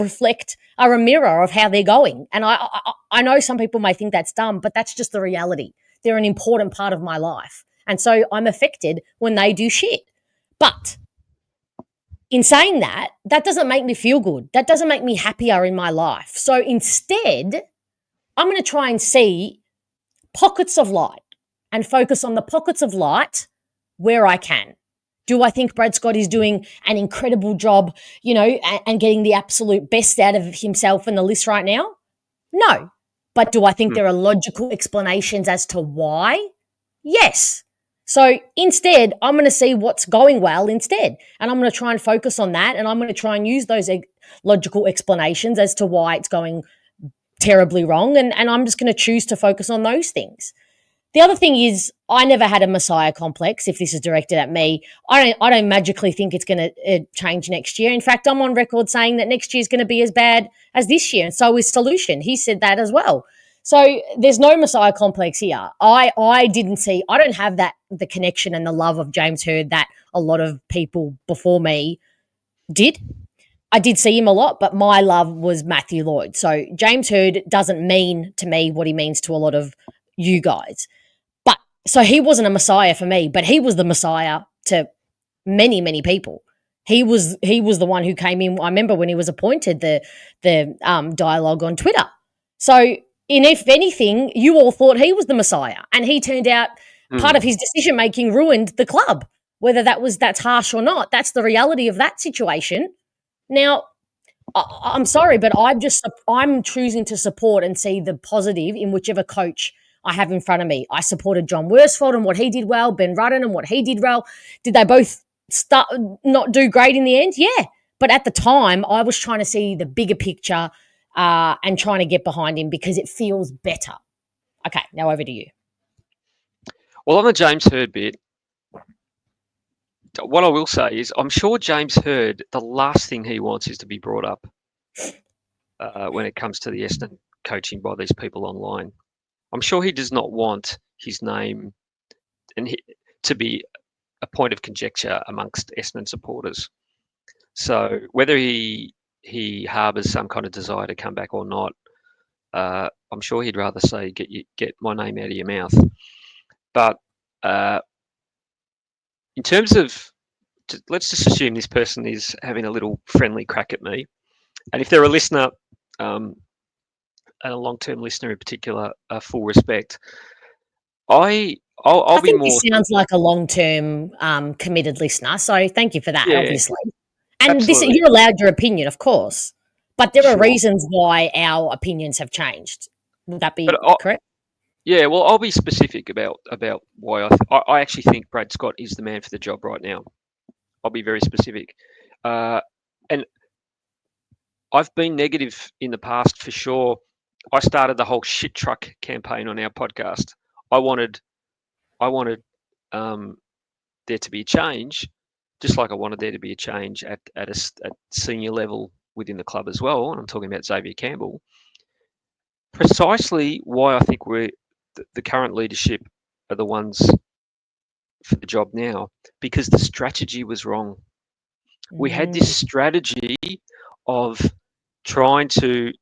are a mirror of how they're going. And I know some people may think that's dumb, but that's just the reality. They're an important part of my life. And so I'm affected when they do shit. But in saying that, that doesn't make me feel good. That doesn't make me happier in my life. So instead, I'm going to try and see pockets of light and focus on the pockets of light where I can. Do I think Brad Scott is doing an incredible job, and getting the absolute best out of himself in the list right now? No. But do I think there are logical explanations as to why? Yes. So instead, I'm going to see what's going well instead. And I'm going to try and focus on that. And I'm going to try and use those logical explanations as to why it's going terribly wrong. And I'm just going to choose to focus on those things. The other thing is, I never had a messiah complex. If this is directed at me, I don't magically think it's going to change next year. In fact, I'm on record saying that next year is going to be as bad as this year. And so is Solution. He said that as well. So there's no messiah complex here. I don't have the connection and the love of James Hird that a lot of people before me did. I did see him a lot, but my love was Matthew Lloyd. So James Hird doesn't mean to me what he means to a lot of you guys. But so he wasn't a messiah for me, but he was the messiah to many, many people. He was the one who came in. I remember when he was appointed the dialogue on Twitter. So if anything, you all thought he was the messiah, and he turned out part of his decision making ruined the club. Whether that's harsh or not, that's the reality of that situation. Now, I'm sorry, but I'm choosing to support and see the positive in whichever coach I have in front of me. I supported John Worsfold and what he did well, Ben Rutten and what he did well. Did they both not do great in the end? Yeah, but at the time, I was trying to see the bigger picture and trying to get behind him because it feels better. Okay, now over to you. Well, on the James Hird bit, what I will say is I'm sure James Hird, the last thing he wants is to be brought up when it comes to the Essendon coaching by these people online. I'm sure he does not want his name to be a point of conjecture amongst Essendon supporters. So whether he harbours some kind of desire to come back or not, I'm sure he'd rather say get my name out of your mouth. But in terms of, let's just assume this person is having a little friendly crack at me, and if they're a listener, and a long-term listener in particular, full respect. I'll be more. This sounds like a long-term committed listener, so thank you for that. Yeah, obviously, and absolutely. you're allowed your opinion, of course, but there are Sure. reasons why our opinions have changed. Would that be correct? Yeah, well, I'll be specific about why I actually think Brad Scott is the man for the job right now. I'll be very specific, and I've been negative in the past for sure. I started the whole shit truck campaign on our podcast. I wanted there to be a change, just like I wanted there to be a change at senior level within the club as well. And I'm talking about Xavier Campbell. Precisely why I think the current leadership are the ones for the job now, because the strategy was wrong. We had this strategy of trying to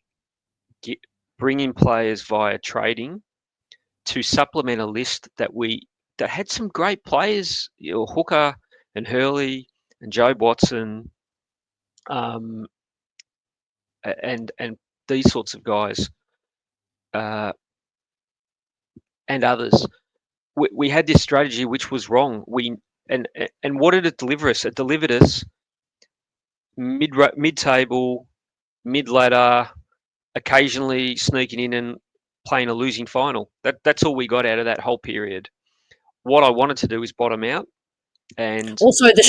bring in players via trading to supplement a list that had some great players, Hooker and Hurley and Joe Watson, and these sorts of guys, and others. We had this strategy which was wrong. And what did it deliver us? It delivered us mid-table, mid-ladder, occasionally sneaking in and playing a losing final. That's all we got out of that whole period. What I wanted to do is bottom out, and also the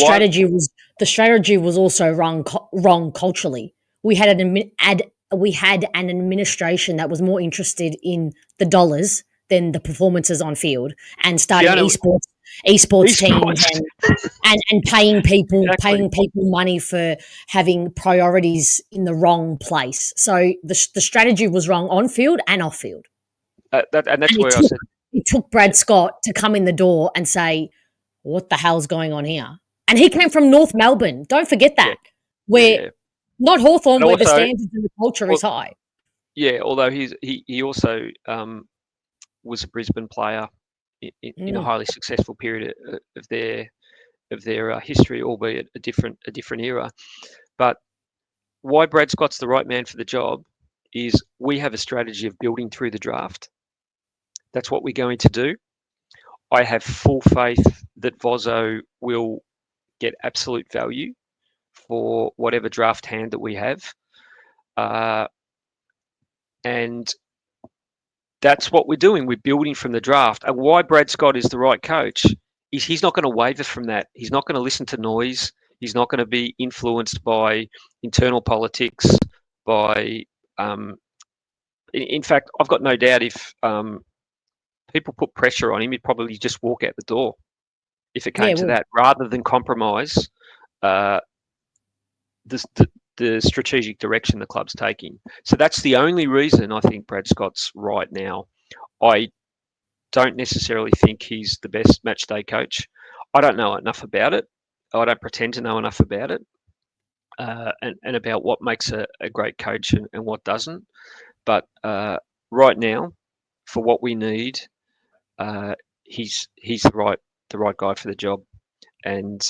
strategy was also wrong culturally. We had an administration that was more interested in the dollars than the performances on field, and starting esports teams and paying people money for having priorities in the wrong place. So the strategy was wrong on field and off field. It took Brad Scott to come in the door and say, what the hell's going on here? And he came from North Melbourne. Don't forget that. Not Hawthorn, where the standards and the culture is high. Yeah, although he also was a Brisbane player in a highly successful period of their history, albeit a different era. But why Brad Scott's the right man for the job is we have a strategy of building through the draft. That's what we're going to do. I have full faith that Vozo will get absolute value for whatever draft hand that we have. And that's what we're doing. We're building from the draft. And why Brad Scott is the right coach is he's not going to waver from that. He's not going to listen to noise. He's not going to be influenced by internal politics, by in fact, I've got no doubt if people put pressure on him, he'd probably just walk out the door if it came to that, rather than compromise the strategic direction the club's taking. So that's the only reason I think Brad Scott's right now. I don't necessarily think he's the best match day coach. I don't know enough about it. I don't pretend to know enough about it, and about what makes a great coach and what doesn't. But right now, for what we need, he's the right guy for the job. And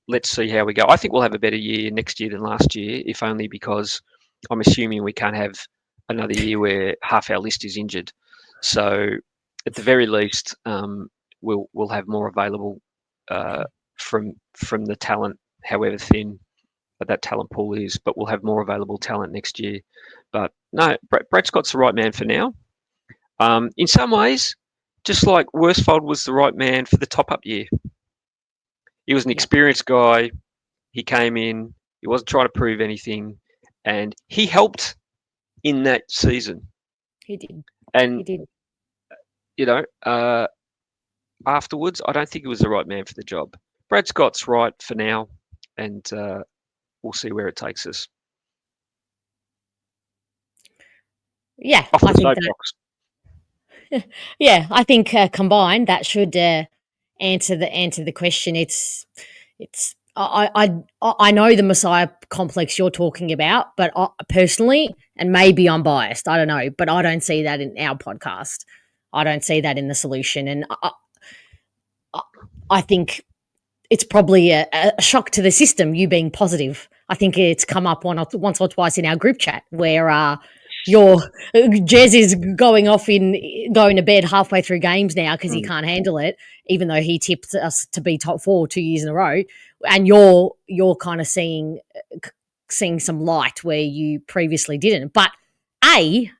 let's see how we go. I think we'll have a better year next year than last year, if only because I'm assuming we can't have another year where half our list is injured. So at the very least, we'll have more available from the talent, however thin, that talent pool is, but we'll have more available talent next year. But no, Brad Scott's the right man for now. In some ways, just like Worsfold was the right man for the top-up year. He was an experienced guy. He came in. He wasn't trying to prove anything, and he helped in that season. He did. And he did. You know, afterwards, I don't think he was the right man for the job. Brad Scott's right for now, and we'll see where it takes us. Yeah, Off the soapbox. Yeah, I think combined that should answer the question. It's I know the Messiah complex you're talking about, but personally, and maybe I'm biased, I don't know, but I don't see that in our podcast. I don't see that in the solution, and I think it's probably a shock to the system, you being positive. I think it's come up once or twice in our group chat where your Jez is going to bed halfway through games now because he can't handle it, even though he tipped us to be top 4 2 years in a row. And you're kind of seeing some light where you previously didn't. But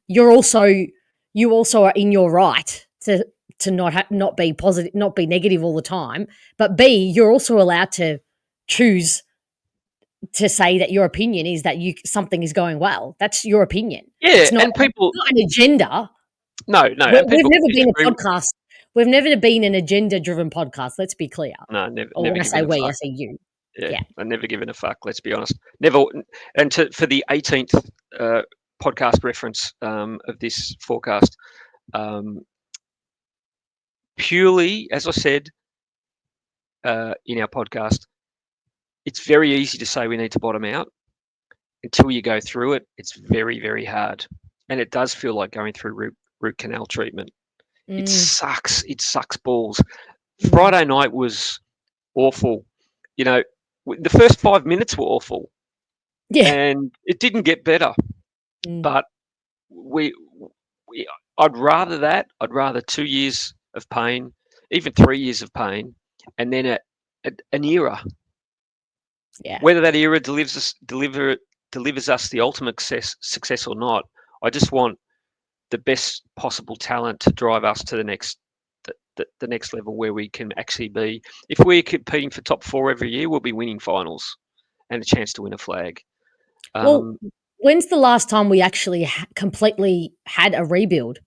you also are in your right to not be positive, not be negative all the time. But B, you're also allowed to choose to say that your opinion is that something is going well. That's your opinion. Yeah, it's not, and people, it's not an agenda. No. We've never been a podcast. We've never been an agenda-driven podcast. Let's be clear. No, never. Or never when I say we, fuck. I say you. Yeah, I've never given a fuck. Let's be honest. Never. And for the 18th podcast reference of this forecast, purely, as I said in our podcast, it's very easy to say we need to bottom out. Until you go through it, it's very, very hard, and it does feel like going through root canal treatment. It sucks. It sucks balls. Friday night was awful. You know, the first 5 minutes were awful. Yeah. And it didn't get better. But I'd rather that. I'd rather 2 years of pain, even 3 years of pain, and then an era. Yeah. Whether that era delivers us the ultimate success or not, I just want the best possible talent to drive us to the next level where we can actually be. If we're competing for top 4 every year, we'll be winning finals and a chance to win a flag. Well, when's the last time we actually completely had a rebuild?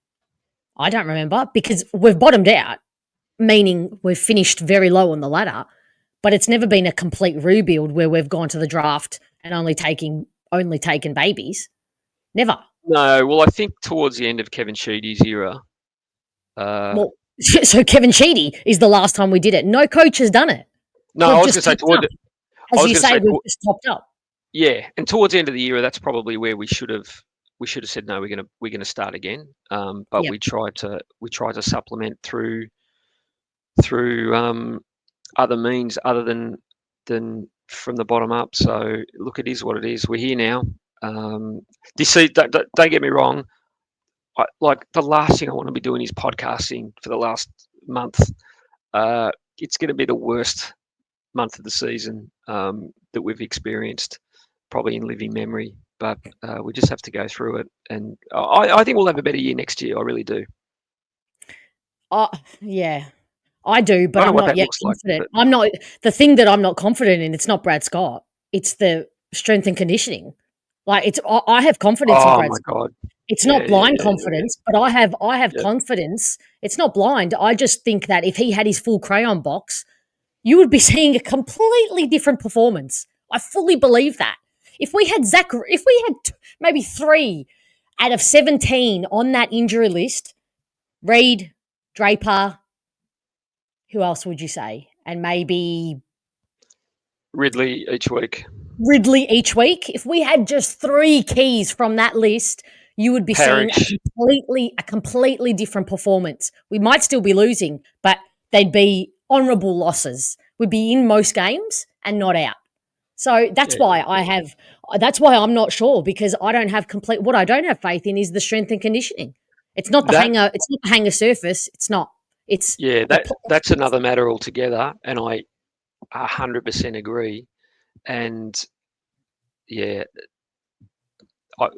I don't remember, because we've bottomed out, meaning we've finished very low on the ladder, but it's never been a complete rebuild where we've gone to the draft and only taken babies. Never. No, well, I think towards the end of Kevin Sheedy's era. So Kevin Sheedy is the last time we did it. No coach has done it. No, I was going to say as you say, we've just topped up. Yeah, and towards the end of the era, that's probably where we should have said no. We're gonna start again. But we tried to supplement through other means other than from the bottom up. So look, it is what it is. We're here now. Don't get me wrong. Like the last thing I want to be doing is podcasting for the last month. It's going to be the worst month of the season that we've experienced, probably in living memory. But we just have to go through it, and I think we'll have a better year next year. I really do. Yeah, I do, but I'm not yet confident. I'm not. The thing that I'm not confident in, it's not Brad Scott. It's the strength and conditioning. Like I have confidence in Brad Scott. God. It's not blind confidence, but I have confidence. It's not blind. I just think that if he had his full crayon box, you would be seeing a completely different performance. I fully believe that. If we had maybe 3 out of 17 on that injury list, Reid, Draper, who else would you say? And maybe Ridley each week. If we had just 3 keys from that list, you would be seeing a completely different performance. We might still be losing, but they'd be honourable losses. We'd be in most games and not out. So that's why I'm not sure, because I don't have what I don't have faith in is the strength and conditioning. It's not the hanger. It's not the hanger surface. It's not. It's that's another matter altogether, and I 100% agree. And yeah, I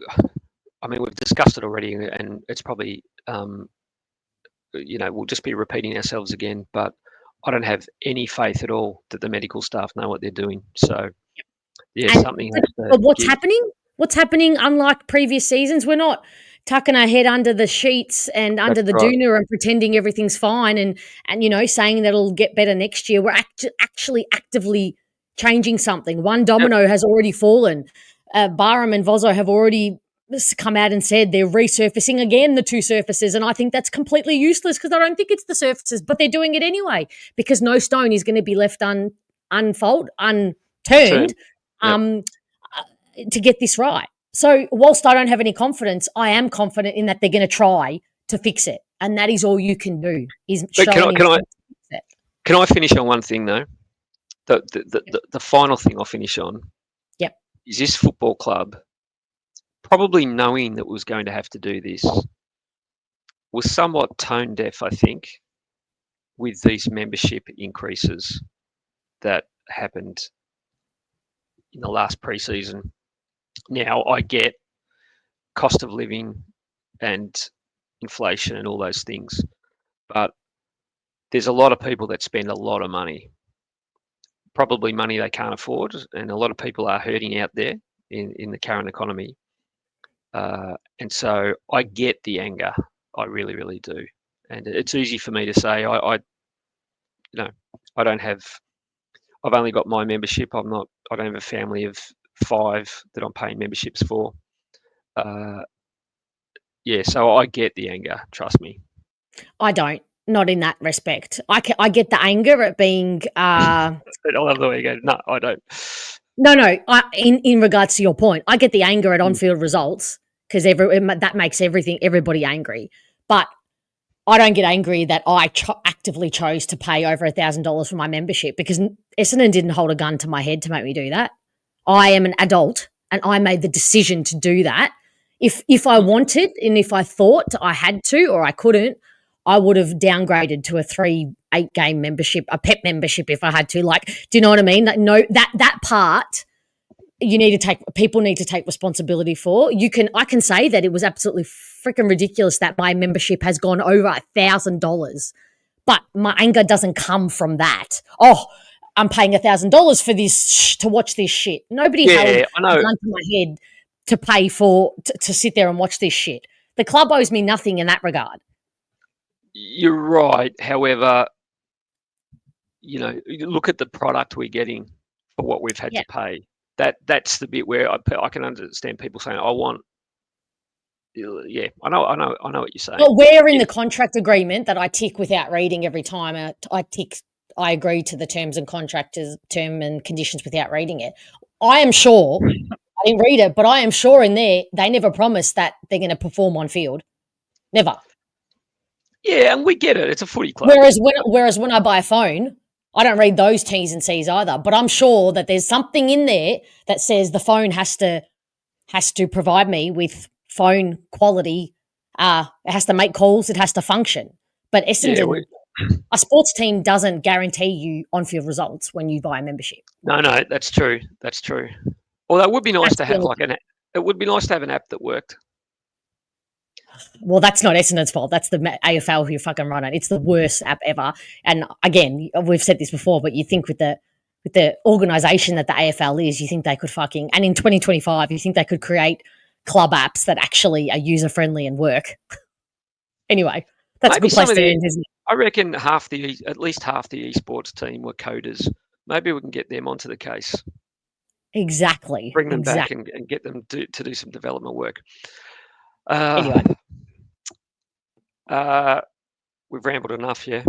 mean, we've discussed it already, and it's probably, we'll just be repeating ourselves again. But I don't have any faith at all that the medical staff know what they're doing. So, yeah, something has to but what's give. happening? What's happening? Unlike previous seasons, we're not tucking our head under the sheets and under That's the right. doona and pretending everything's fine and saying that it'll get better next year. We're actually actively changing something. One domino has already fallen. Barham and Vozo have already come out and said they're resurfacing again the two surfaces, and I think that's completely useless because I don't think it's the surfaces, but they're doing it anyway because no stone is going to be left unturned. Yep. To get this right. So whilst I don't have any confidence, I am confident in that they're going to try to fix it. And that is all you can do is show them to fix it. Can I finish on one thing though? The final thing I'll finish on is this football club, probably knowing that was going to have to do this, was somewhat tone deaf, I think, with these membership increases that happened in the last pre-season. Now, I get cost of living and inflation and all those things, but there's a lot of people that spend a lot of money, probably money they can't afford, and a lot of people are hurting out there in the current economy. And so I get the anger. I really, really do. And it's easy for me to say, I don't have, I've only got my membership. I don't have a family of 5 that I'm paying memberships for. So I get the anger. Trust me. I don't. Not in that respect. I get the anger at being. I love the way you go. No, I don't. No. In regards to your point, I get the anger at on-field results because that makes everybody angry. But I don't get angry that I actively chose to pay over $1,000 for my membership because Essendon didn't hold a gun to my head to make me do that. I am an adult and I made the decision to do that. If I wanted and if I thought I had to or I couldn't, I would have downgraded to a 3-8 game membership, a PEP membership if I had to. Like, do you know what I mean? Like, no, that part people need to take responsibility for. I can say that it was absolutely freaking ridiculous that my membership has gone over $1,000, but my anger doesn't come from that. Oh, I'm paying $1,000 for this to watch this shit. Nobody held a gun to my head to pay for to sit there and watch this shit. The club owes me nothing in that regard. You're right. However, you look at the product we're getting for what we've had to pay. That's the bit where I can understand people saying, "I want." Yeah, I know what you're saying. Well, where in the contract agreement that I tick without reading every time I agree to the terms and term and conditions without reading it. I am sure I didn't read it, but I am sure in there they never promised that they're going to perform on field. Never. Yeah, and we get it. It's a footy club. Whereas when I buy a phone, I don't read those T's and C's either. But I'm sure that there's something in there that says the phone has to provide me with phone quality. It has to make calls. It has to function. But Essendon, a sports team doesn't guarantee you on-field results when you buy a membership. No, that's true. That's true. Although it would be nice to have it would be nice to have an app that worked. Well, that's not Essendon's fault. That's the AFL who fucking run it. It's the worst app ever. And again, we've said this before, but you think with the organisation that the AFL is, you think they could and in 2025, you think they could create club apps that actually are user-friendly and work. Anyway, that's maybe a good place to end, isn't it? I reckon at least half the esports team were coders. Maybe we can get them onto the case. Exactly. Bring them back and get them to do some development work. Anyway. We've rambled enough, yeah?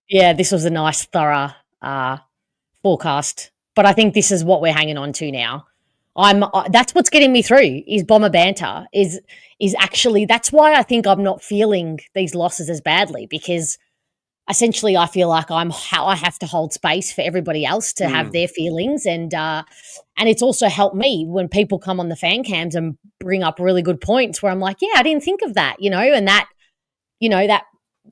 Yeah, this was a nice, thorough forecast. But I think this is what we're hanging on to now. That's what's getting me through is Bomber Banter is actually, that's why I think I'm not feeling these losses as badly because essentially I feel like I have to hold space for everybody else to have their feelings and it's also helped me when people come on the fan cams and bring up really good points where I'm like, yeah, I didn't think of that, and that, that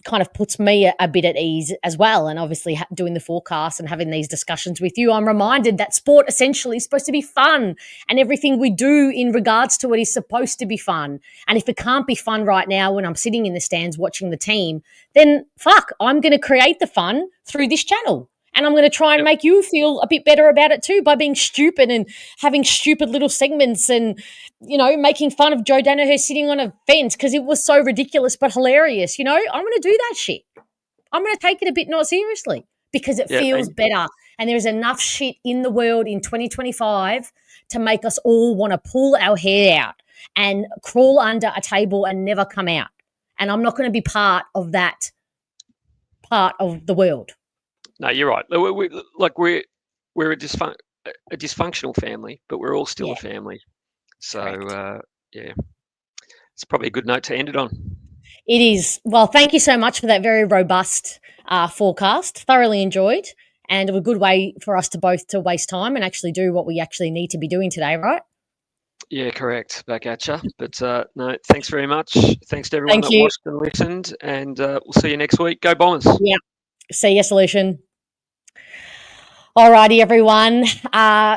kind of puts me a bit at ease as well. And obviously doing the forecast and having these discussions with you, I'm reminded that sport essentially is supposed to be fun, and everything we do in regards to it is supposed to be fun. And if it can't be fun right now when I'm sitting in the stands watching the team, then fuck, I'm going to create the fun through this channel. And I'm going to try and make you feel a bit better about it too by being stupid and having stupid little segments and, making fun of Joe Danaher sitting on a fence because it was so ridiculous but hilarious. I'm going to do that shit. I'm going to take it a bit more seriously because it feels better. And there's enough shit in the world in 2025 to make us all want to pull our hair out and crawl under a table and never come out. And I'm not going to be part of that part of the world. No, you're right. We're a dysfunctional family, but we're all still a family. So, it's probably a good note to end it on. It is. Well, thank you so much for that very robust forecast. Thoroughly enjoyed, and a good way for us to both to waste time and actually do what we actually need to be doing today, right? Yeah, correct. Back at you. But no, thanks very much. Thanks to everyone that watched and listened, and we'll see you next week. Go Bombers. Yeah. See you, Solution. Alrighty, everyone.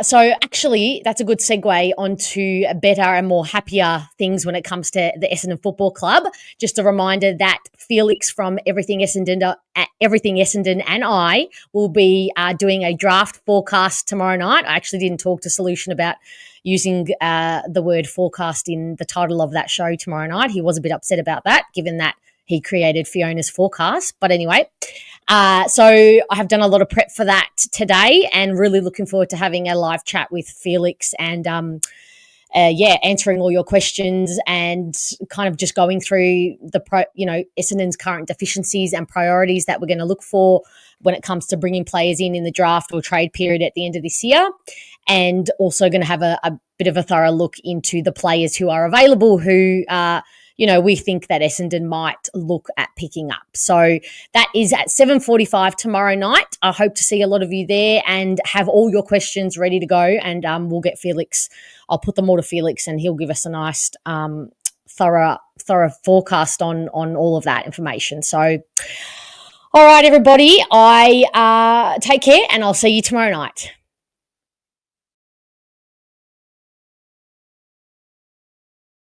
So actually, that's a good segue onto better and more happier things when it comes to the Essendon Football Club. Just a reminder that Felix from Everything Essendon and I will be doing a draft forecast tomorrow night. I actually didn't talk to Solution about using the word forecast in the title of that show tomorrow night. He was a bit upset about that, given that he created Fiona's forecast. But anyway, so I have done a lot of prep for that today and really looking forward to having a live chat with Felix and, answering all your questions and kind of just going through Essendon's current deficiencies and priorities that we're going to look for when it comes to bringing players in the draft or trade period at the end of this year. And also going to have a bit of a thorough look into the players who are available who we think that Essendon might look at picking up. So that is at 7:45 tomorrow night. I hope to see a lot of you there and have all your questions ready to go. And we'll get Felix. I'll put them all to Felix and he'll give us a nice thorough forecast on all of that information. So, all right, everybody, I take care and I'll see you tomorrow night.